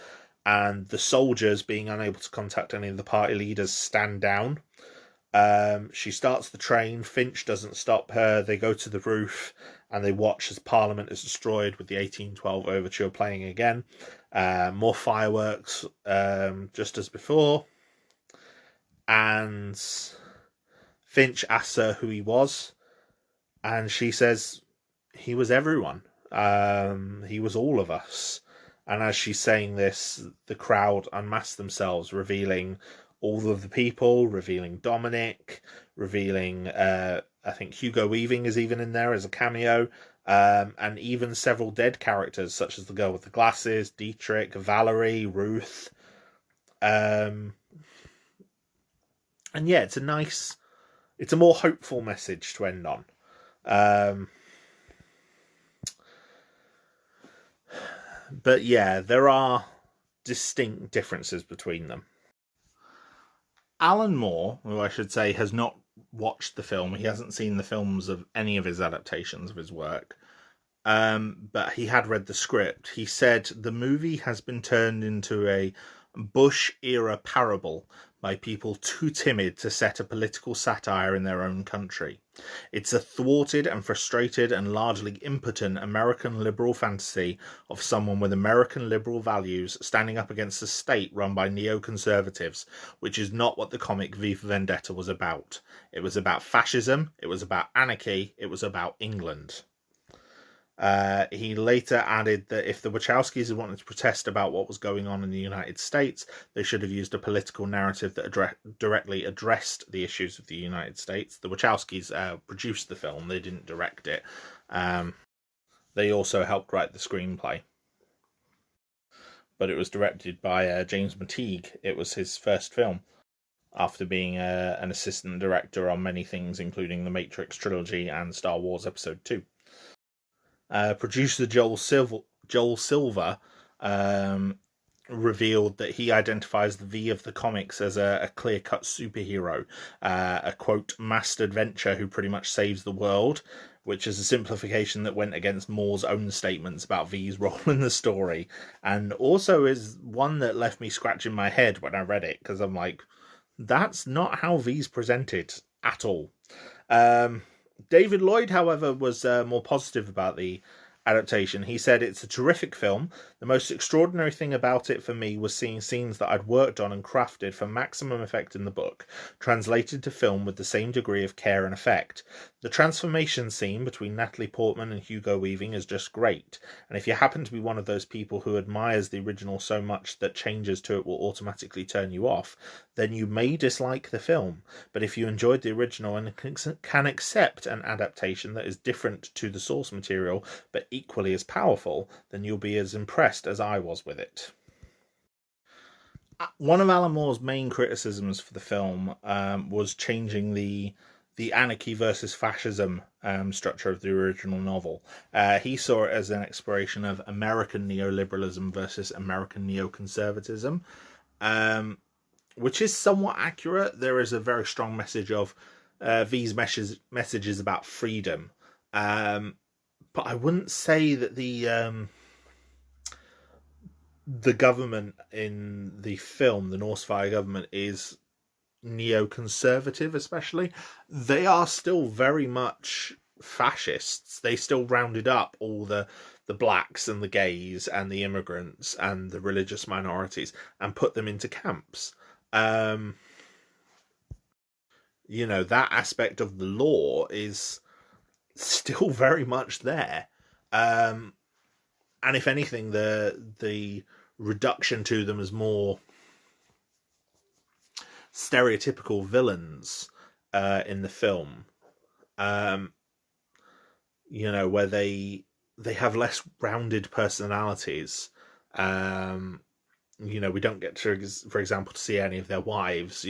and the soldiers, being unable to contact any of the party leaders, stand down. She starts the train. Finch doesn't stop her. They go to the roof and they watch as Parliament is destroyed, with the 1812 overture playing again. More fireworks, just as before. And Finch asks her who he was, and she says he was everyone. He was all of us. And as she's saying this, the crowd unmask themselves, revealing all of the people, revealing Dominic, revealing, I think Hugo Weaving is even in there as a cameo, and even several dead characters, such as the girl with the glasses, Dietrich, Valerie, Ruth. And yeah, it's a more hopeful message to end on. But yeah, there are distinct differences between them. Alan Moore, who I should say has not watched the film, he hasn't seen the films of any of his adaptations of his work, but he had read the script. He said the movie has been turned into a Bush-era parable by people too timid to set a political satire in their own country. It's a thwarted and frustrated and largely impotent American liberal fantasy of someone with American liberal values standing up against a state run by neoconservatives, which is not what the comic V for Vendetta was about. It was about fascism, it was about anarchy, it was about England. He later added that if the Wachowskis had wanted to protest about what was going on in the United States, they should have used a political narrative that directly addressed the issues of the United States. The Wachowskis produced the film, they didn't direct it. They also helped write the screenplay. But it was directed by James McTeague. It was his first film, after being an assistant director on many things, including the Matrix trilogy and Star Wars Episode 2. Producer Joel Silver revealed that he identifies the V of the comics as a clear-cut superhero, a quote master adventure who pretty much saves the world, which is a simplification that went against Moore's own statements about V's role in the story, and also is one that left me scratching my head when I read it, because I'm like, that's not how V's presented at all. David Lloyd, however, was more positive about the adaptation. He said, "It's a terrific film. The most extraordinary thing about it for me was seeing scenes that I'd worked on and crafted for maximum effect in the book, translated to film with the same degree of care and effect. The transformation scene between Natalie Portman and Hugo Weaving is just great, and if you happen to be one of those people who admires the original so much that changes to it will automatically turn you off, then you may dislike the film. But if you enjoyed the original and can accept an adaptation that is different to the source material but equally as powerful, then you'll be as impressed as I was with it." One of Alan Moore's main criticisms for the film was changing the anarchy versus fascism structure of the original novel. He saw it as an exploration of American neoliberalism versus American neoconservatism, which is somewhat accurate. There is a very strong message of V's messages about freedom, but I wouldn't say that the the government in the film, the Northfire government, is neoconservative, especially. They are still very much fascists. They still rounded up all the blacks and the gays and the immigrants and the religious minorities and put them into camps. Um, that aspect of the law is still very much there. Um, and if anything, the reduction to them as more stereotypical villains in the film, um, where they have less rounded personalities. Um, we don't get to, for example, to see any of their wives,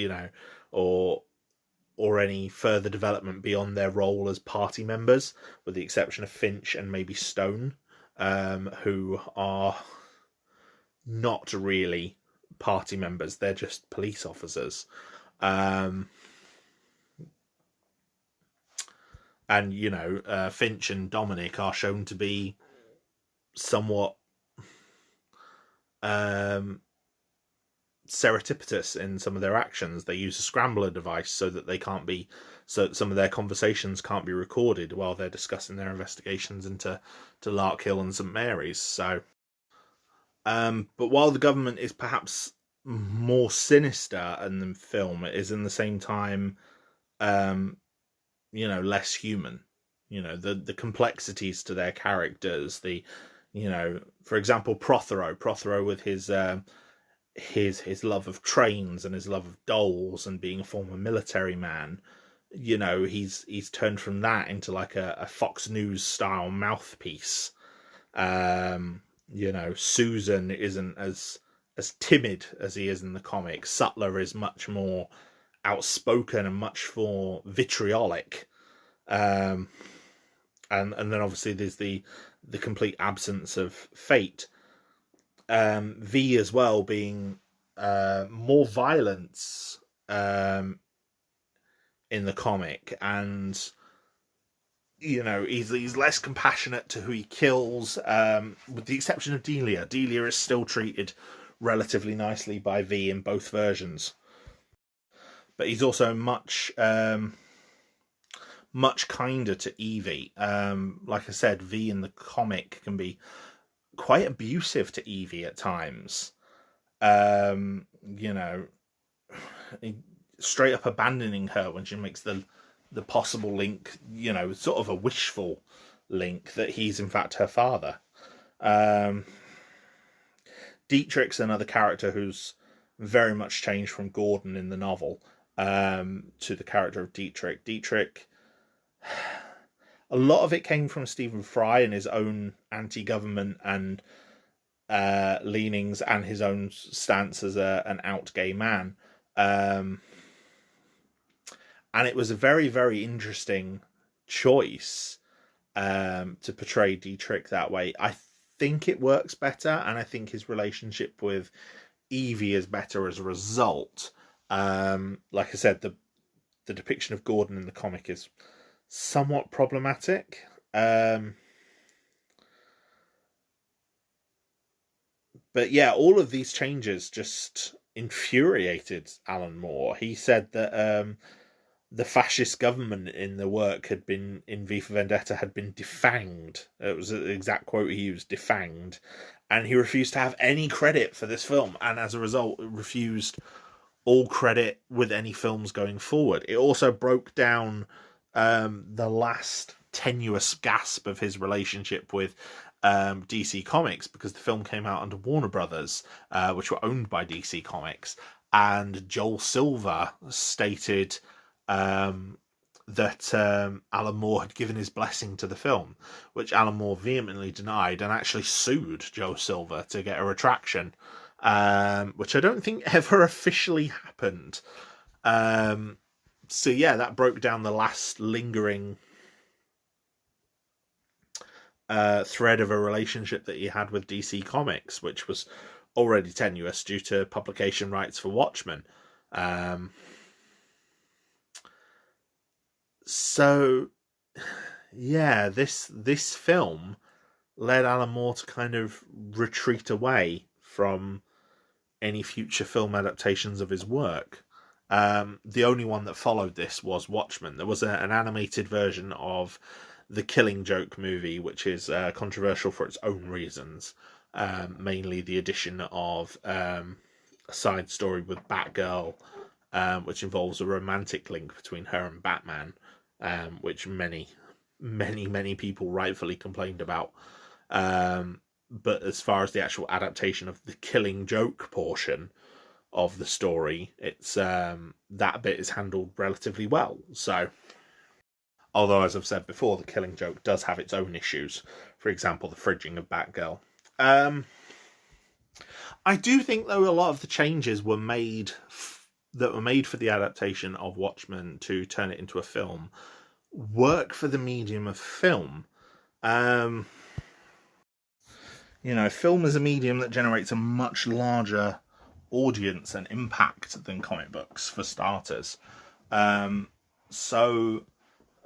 or any further development beyond their role as party members, with the exception of Finch and maybe Stone, who are not really party members. They're just police officers. Um, and Finch and Dominic are shown to be somewhat um, serendipitous in some of their actions. They use a scrambler device so that so some of their conversations can't be recorded while they're discussing their investigations into Larkhill and St Mary's. So, but while the government is perhaps more sinister in the film, it is in the same time, um, less human. The complexities to their characters, for example, Prothero with his love of trains and his love of dolls and being a former military man. He's turned from that into like a Fox News style mouthpiece. Susan isn't as timid as he is in the comics. Sutler is much more outspoken and much more vitriolic. Um, and then obviously there's the complete absence of Fate. V as well being more violence in the comic, and he's less compassionate to who he kills, with the exception of Delia. Delia is still treated relatively nicely by V in both versions, but he's also much kinder to Evie. Like I said, V in the comic can be quite abusive to Evie at times. Um, you know, straight up abandoning her when she makes the possible link, sort of a wishful link that he's in fact her father. Um, Dietrich's another character who's very much changed from Gordon in the novel, to the character of Dietrich. Dietrich, a lot of it came from Stephen Fry and his own anti-government and leanings and his own stance as an out gay man. Um, and it was a very, very interesting choice to portray Dietrich that way. I think it works better, and I think his relationship with Evie is better as a result. Like I said, the depiction of Gordon in the comic is somewhat problematic. But yeah, all of these changes just infuriated Alan Moore. He said that the fascist government in the work had been in V for Vendetta had been defanged. It was the exact quote he used, defanged, and he refused to have any credit for this film, and as a result, refused all credit with any films going forward. It also broke down the last tenuous gasp of his relationship with DC Comics, because the film came out under Warner Brothers, which were owned by DC Comics, and Joel Silver stated that Alan Moore had given his blessing to the film, which Alan Moore vehemently denied and actually sued Joe Silver to get a retraction, which I don't think ever officially happened. So yeah, that broke down the last lingering thread of a relationship that he had with DC Comics, which was already tenuous due to publication rights for Watchmen. So yeah, this film led Alan Moore to kind of retreat away from any future film adaptations of his work. The only one that followed this was Watchmen. There was an animated version of the Killing Joke movie, which is controversial for its own reasons. Mainly the addition of a side story with Batgirl, which involves a romantic link between her and Batman, which many people rightfully complained about. But as far as the actual adaptation of the Killing Joke portion of the story, it's that bit is handled relatively well. So, although as I've said before, the Killing Joke does have its own issues. For example, the fridging of Batgirl. I do think though a lot of the changes were made that were made for the adaptation of Watchmen to turn it into a film work for the medium of film. Film is a medium that generates a much larger audience and impact than comic books, for starters. So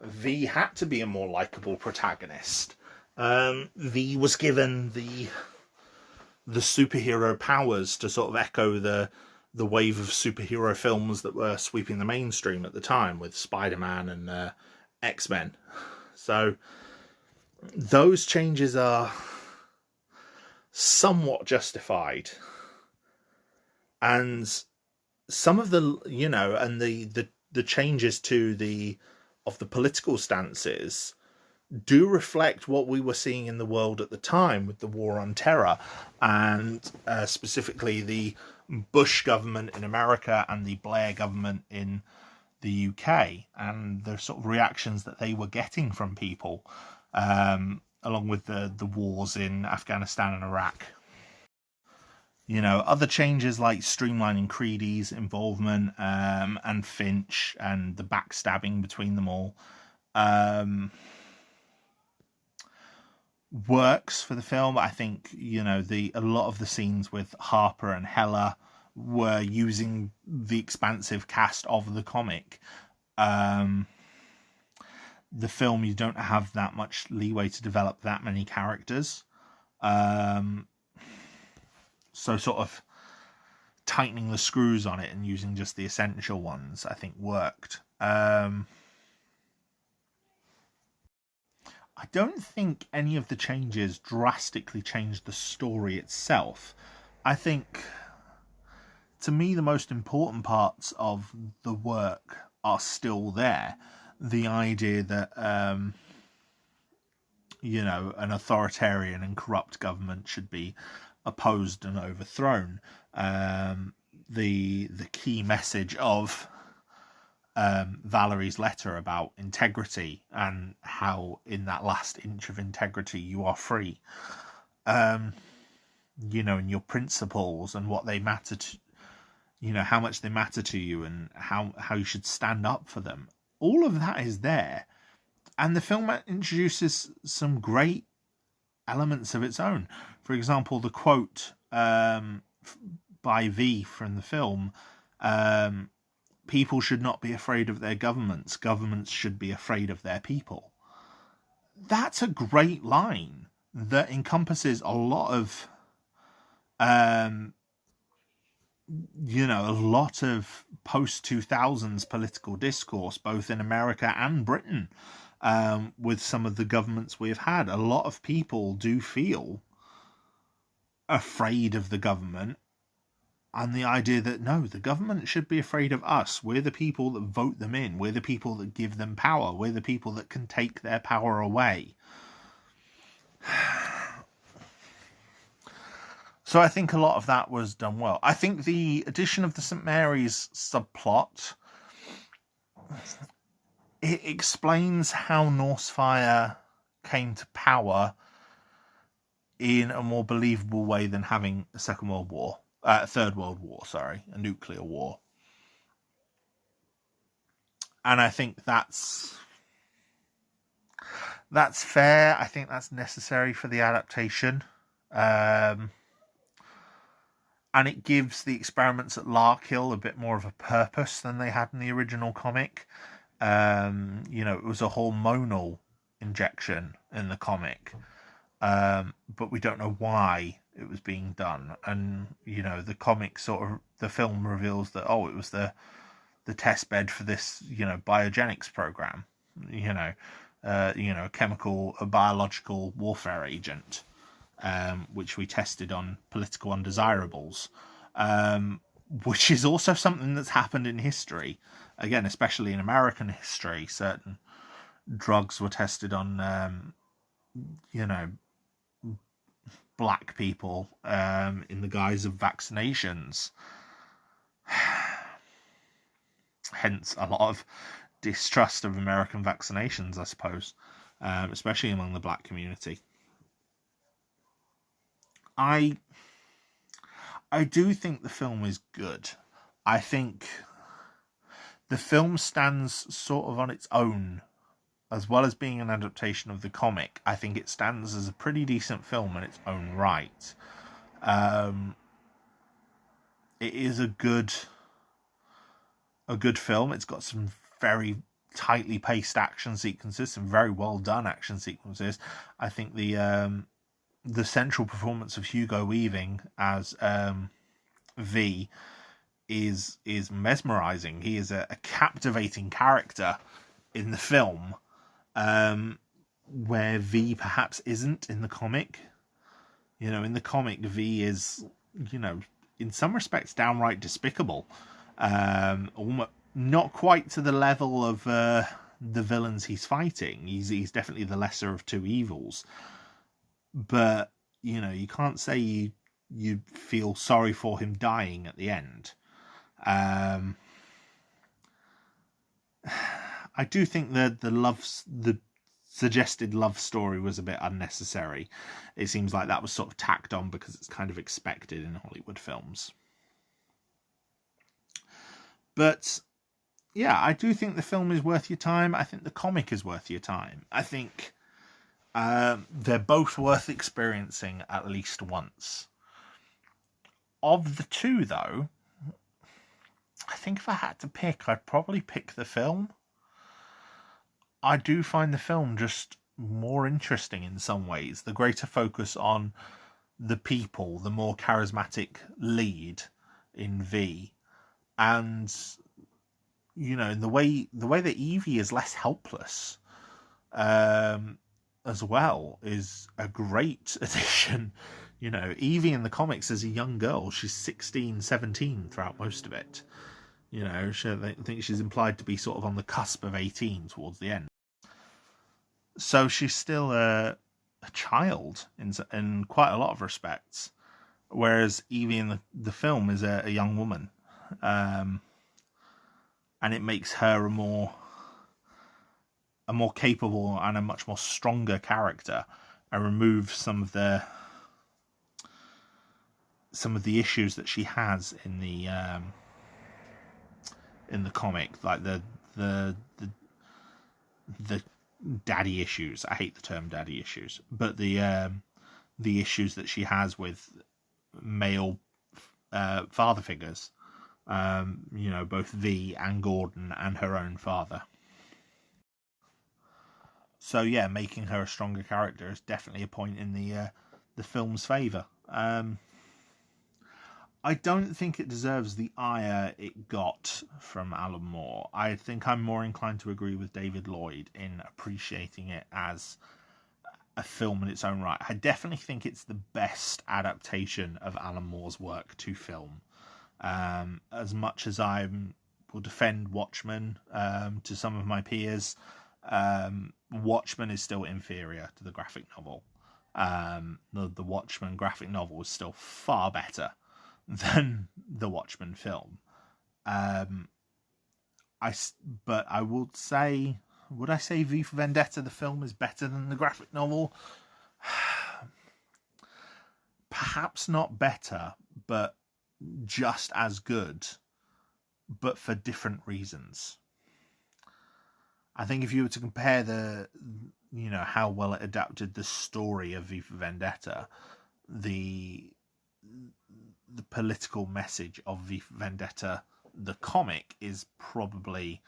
V had to be a more likable protagonist. V was given the superhero powers to sort of echo the wave of superhero films that were sweeping the mainstream at the time, with Spider-Man and X-Men. So those changes are somewhat justified, and some of the and the changes to the political stances do reflect what we were seeing in the world at the time, with the war on terror, and specifically the Bush government in America and the Blair government in the UK, and the sort of reactions that they were getting from people, along with the wars in Afghanistan and Iraq. Other changes like streamlining Creedy's involvement, and Finch, and the backstabbing between them all, works for the film. I think a lot of the scenes with Harper and Hella were using the expansive cast of the comic. The film, you don't have that much leeway to develop that many characters, so sort of tightening the screws on it and using just the essential ones, I think, worked. I don't think any of the changes drastically changed the story itself. I think, to me, the most important parts of the work are still there. The idea that, an authoritarian and corrupt government should be opposed and overthrown. The key message of Valerie's letter about integrity, and how in that last inch of integrity you are free. And your principles and what they matter to, how much they matter to you, and how you should stand up for them. All of that is there. And the film introduces some great elements of its own. For example, the quote by V from the film, people should not be afraid of their governments. Governments should be afraid of their people. That's a great line that encompasses a lot of, a lot of post-2000s political discourse, both in America and Britain, with some of the governments we've had. A lot of people do feel afraid of the government, and the idea that, no, the government should be afraid of us. We're the people that vote them in. We're the people that give them power. We're the people that can take their power away. So I think a lot of that was done well. I think the addition of the St. Mary's subplot, it explains how Norsefire came to power in a more believable way than having a Third World War, a nuclear war. And I think that's fair. I think that's necessary for the adaptation. And it gives the experiments at Larkhill a bit more of a purpose than they had in the original comic. It was a hormonal injection in the comic, but we don't know why it was being done. And the comic the film reveals that, oh, it was the test bed for this biogenics program, a biological warfare agent, which we tested on political undesirables, which is also something that's happened in history. Again, especially in American history, certain drugs were tested on, black people in the guise of vaccinations. Hence, a lot of distrust of American vaccinations, I suppose, especially among the black community. I do think the film is good. I think the film stands sort of on its own, as well as being an adaptation of the comic. I think it stands as a pretty decent film in its own right. It is a good film. It's got some very tightly paced action sequences, some very well done action sequences. I think the central performance of Hugo Weaving as V is mesmerizing. He is a captivating character in the film, where V perhaps isn't in the comic. In the comic, V is, in some respects downright despicable. Almost not quite to the level of the villains he's fighting. He's definitely the lesser of two evils. But you can't say you feel sorry for him dying at the end. I do think that the suggested love story was a bit unnecessary. It seems like that was sort of tacked on because it's kind of expected in Hollywood films. But yeah, I do think the film is worth your time. I think the comic is worth your time. I think they're both worth experiencing at least once. Of the two, though, I think if I had to pick, I'd probably pick the film. I do find the film just more interesting in some ways. The greater focus on the people, the more charismatic lead in V, and in the way that Evie is less helpless, as well, is a great addition. Evie in the comics is a young girl. She's 16, 17 throughout most of it. I think she's implied to be sort of on the cusp of 18 towards the end. So she's still a child in quite a lot of respects, whereas Evie in the film is a young woman, and it makes her a more capable and a much more stronger character, and removes some of the issues that she has in the comic, like the daddy issues. I hate the term daddy issues, but the issues that she has with male father figures, both V and Gordon and her own father. So yeah, making her a stronger character is definitely a point in the film's favour. I don't think it deserves the ire it got from Alan Moore. I think I'm more inclined to agree with David Lloyd in appreciating it as a film in its own right. I definitely think it's the best adaptation of Alan Moore's work to film. As much as I will defend Watchmen to some of my peers, Watchmen is still inferior to the graphic novel. The Watchmen graphic novel is still far better than the Watchmen film. But I would say V for Vendetta, the film, is better than the graphic novel? Perhaps not better, but just as good, but for different reasons. I think if you were to compare how well it adapted the story of V for Vendetta, the political message of V for Vendetta, the comic, is probably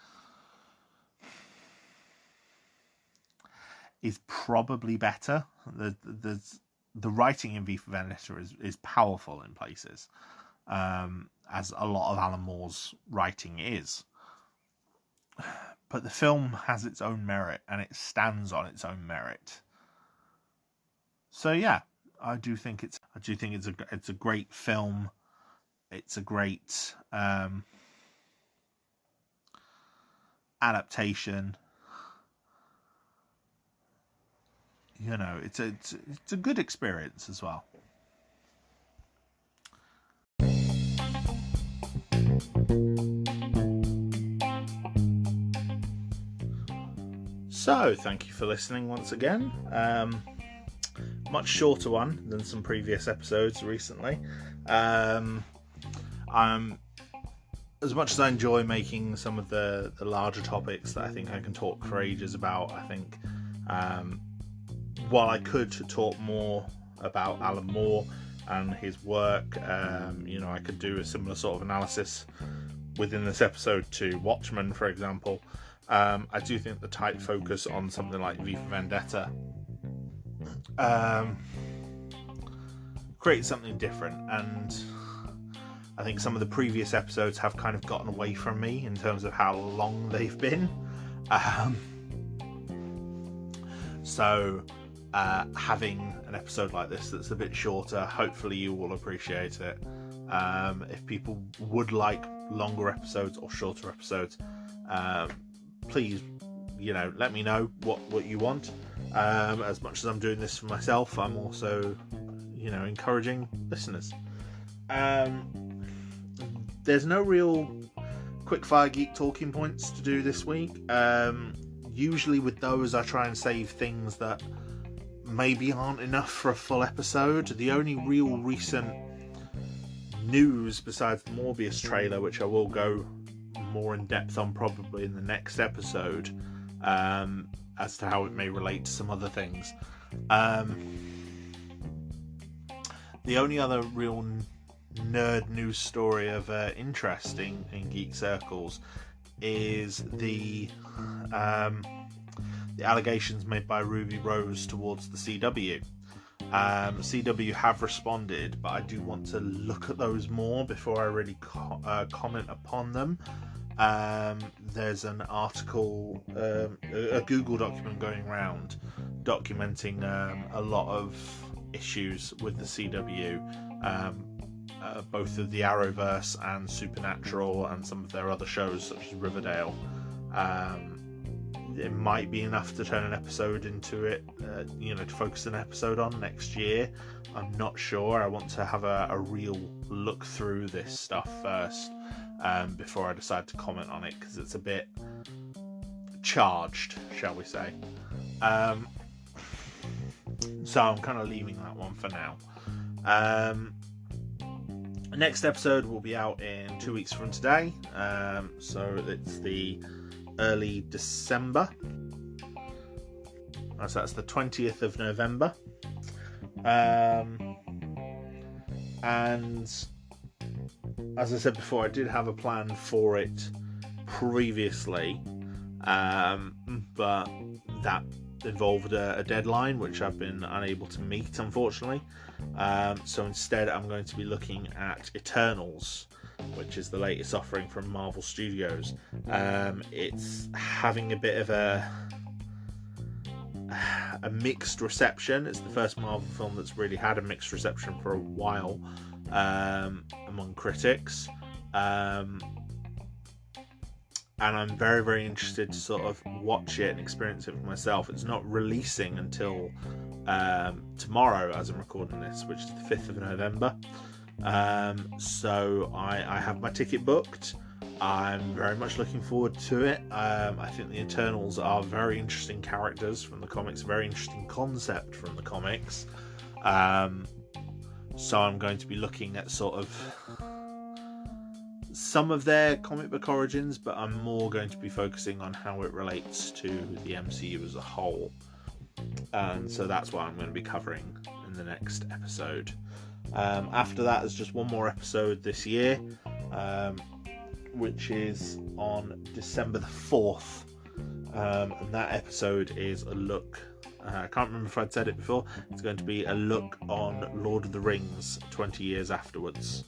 better. There's the writing in V for Vendetta is powerful in places, as a lot of Alan Moore's writing is. But the film has its own merit, and it stands on its own merit. So yeah, I do think it's a great film. It's a great adaptation. You know, it's a good experience as well. So, thank you for listening once again. Much shorter one than some previous episodes recently. As much as I enjoy making some of the larger topics that I think I can talk for ages about, I think while I could talk more about Alan Moore and his work, I could do a similar sort of analysis within this episode to Watchmen, for example. I do think the tight focus on something like V for Vendetta creates something different, and I think some of the previous episodes have kind of gotten away from me in terms of how long they've been. So having an episode like this that's a bit shorter, hopefully you will appreciate it. If people would like longer episodes or shorter episodes, please, let me know what you want. As much as I'm doing this for myself, I'm also, encouraging listeners. There's no real quickfire geek talking points to do this week. Usually with those, I try and save things that maybe aren't enough for a full episode. The only real recent news besides the Morbius trailer, which I will go more in depth on probably in the next episode, as to how it may relate to some other things. The only other real nerd news story of interest in geek circles is the allegations made by Ruby Rose towards the CW. CW have responded, but I do want to look at those more before I really comment upon them. There's an article, a Google document going around documenting a lot of issues with the CW, both of the Arrowverse and Supernatural and some of their other shows such as Riverdale. It might be enough to turn an episode into it, to focus an episode on next year. I'm not sure. I want to have a real look through this stuff first, before I decide to comment on it, because it's a bit charged, shall we say. So I'm kind of leaving that one for now. The next episode will be out in 2 weeks from today, so it's the early December. So that's the 20th of November. And as I said before, I did have a plan for it previously, but that involved a deadline which I've been unable to meet, unfortunately. So instead I'm going to be looking at Eternals, which is the latest offering from Marvel Studios. It's having a bit of a mixed reception. It's the first Marvel film that's really had a mixed reception for a while, among critics. And I'm very, very interested to sort of watch it and experience it for myself. It's not releasing until tomorrow, as I'm recording this, which is the 5th of November. So I have my ticket booked. I'm very much looking forward to it. I think the Eternals are very interesting characters from the comics, very interesting concept from the comics. So I'm going to be looking at sort of some of their comic book origins, but I'm more going to be focusing on how it relates to the MCU as a whole. And so that's what I'm going to be covering in the next episode. After that, there's just one more episode this year, which is on December the 4th. And that episode is a look. I can't remember if I'd said it before. It's going to be a look on Lord of the Rings 20 years afterwards.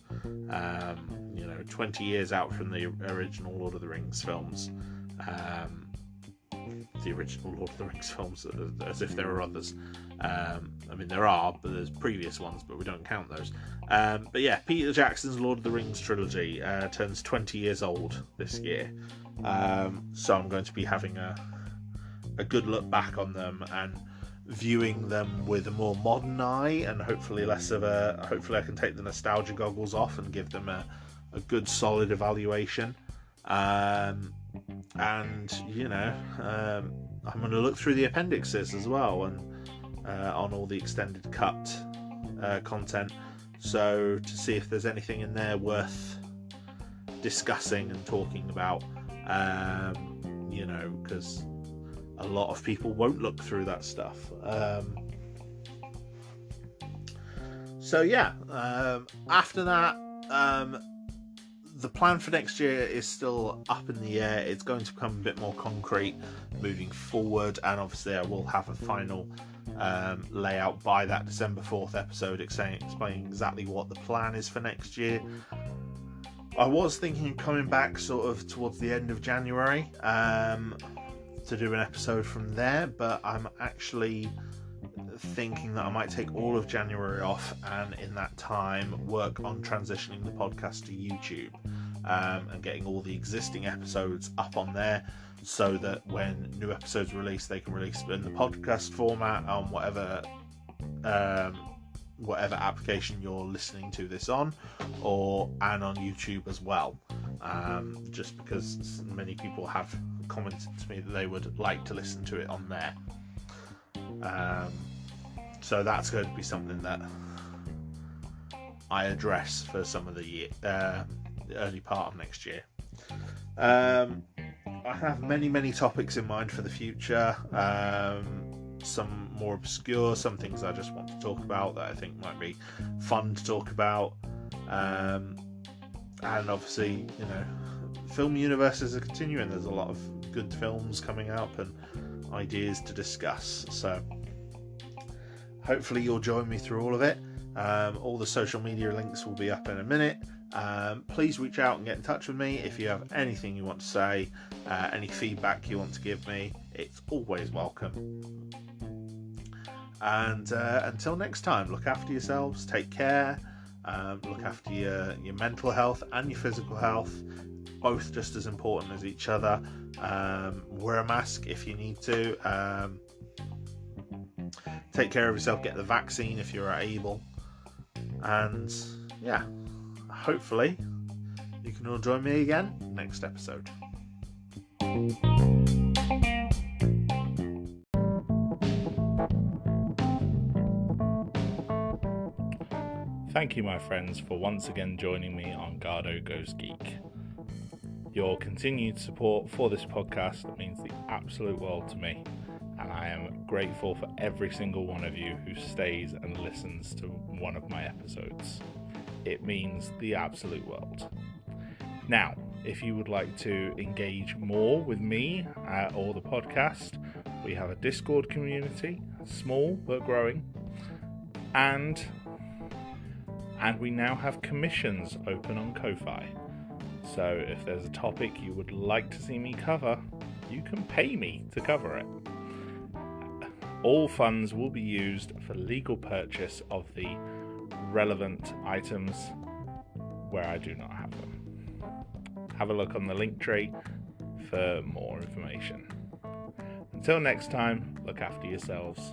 20 years out from the original Lord of the Rings films. The original Lord of the Rings films, as if there are others. There are, but there's previous ones, but we don't count those. But yeah, Peter Jackson's Lord of the Rings trilogy turns 20 years old this year. So I'm going to be having a good look back on them and viewing them with a more modern eye, and hopefully I can take the nostalgia goggles off and give them a good solid evaluation. I'm going to look through the appendixes as well, and on all the extended cut content, so to see if there's anything in there worth discussing and talking about, because a lot of people won't look through that stuff. After that, the plan for next year is still up in the air. It's going to become a bit more concrete moving forward, and obviously I will have a final layout by that December 4th episode explaining exactly what the plan is for next year. I was thinking of coming back sort of towards the end of January to do an episode from there, but I'm actually thinking that I might take all of January off, and in that time work on transitioning the podcast to YouTube, and getting all the existing episodes up on there, so that when new episodes release, they can release in the podcast format on whatever application you're listening to this on, and on YouTube as well. Just because many people have commented to me that they would like to listen to it on there. So that's going to be something that I address for some of the early part of next year. I have many topics in mind for the future. Some more obscure, some things I just want to talk about that I think might be fun to talk about. And obviously, film universes are continuing. There's a lot of good films coming up and ideas to discuss. So hopefully you'll join me through all of it. All the social media links will be up in a minute. Please reach out and get in touch with me if you have anything you want to say, any feedback you want to give me. It's always welcome. And until next time, look after yourselves, take care, look after your mental health and your physical health, both just as important as each other. Wear a mask if you need to. Take care of yourself, get the vaccine if you're able, and hopefully you can all join me again next episode. Thank you, my friends, for once again joining me on Garhdo Goes Geek. Your continued support for this podcast means the absolute world to me, and I am grateful for every single one of you who stays and listens to one of my episodes. It means the absolute world. Now, if you would like to engage more with me or the podcast, we have a Discord community, small but growing, and we now have commissions open on Ko-Fi. So if there's a topic you would like to see me cover, you can pay me to cover it. All funds will be used for legal purchase of the relevant items where I do not have them. Have a look on the link tree for more information. Until next time, look after yourselves.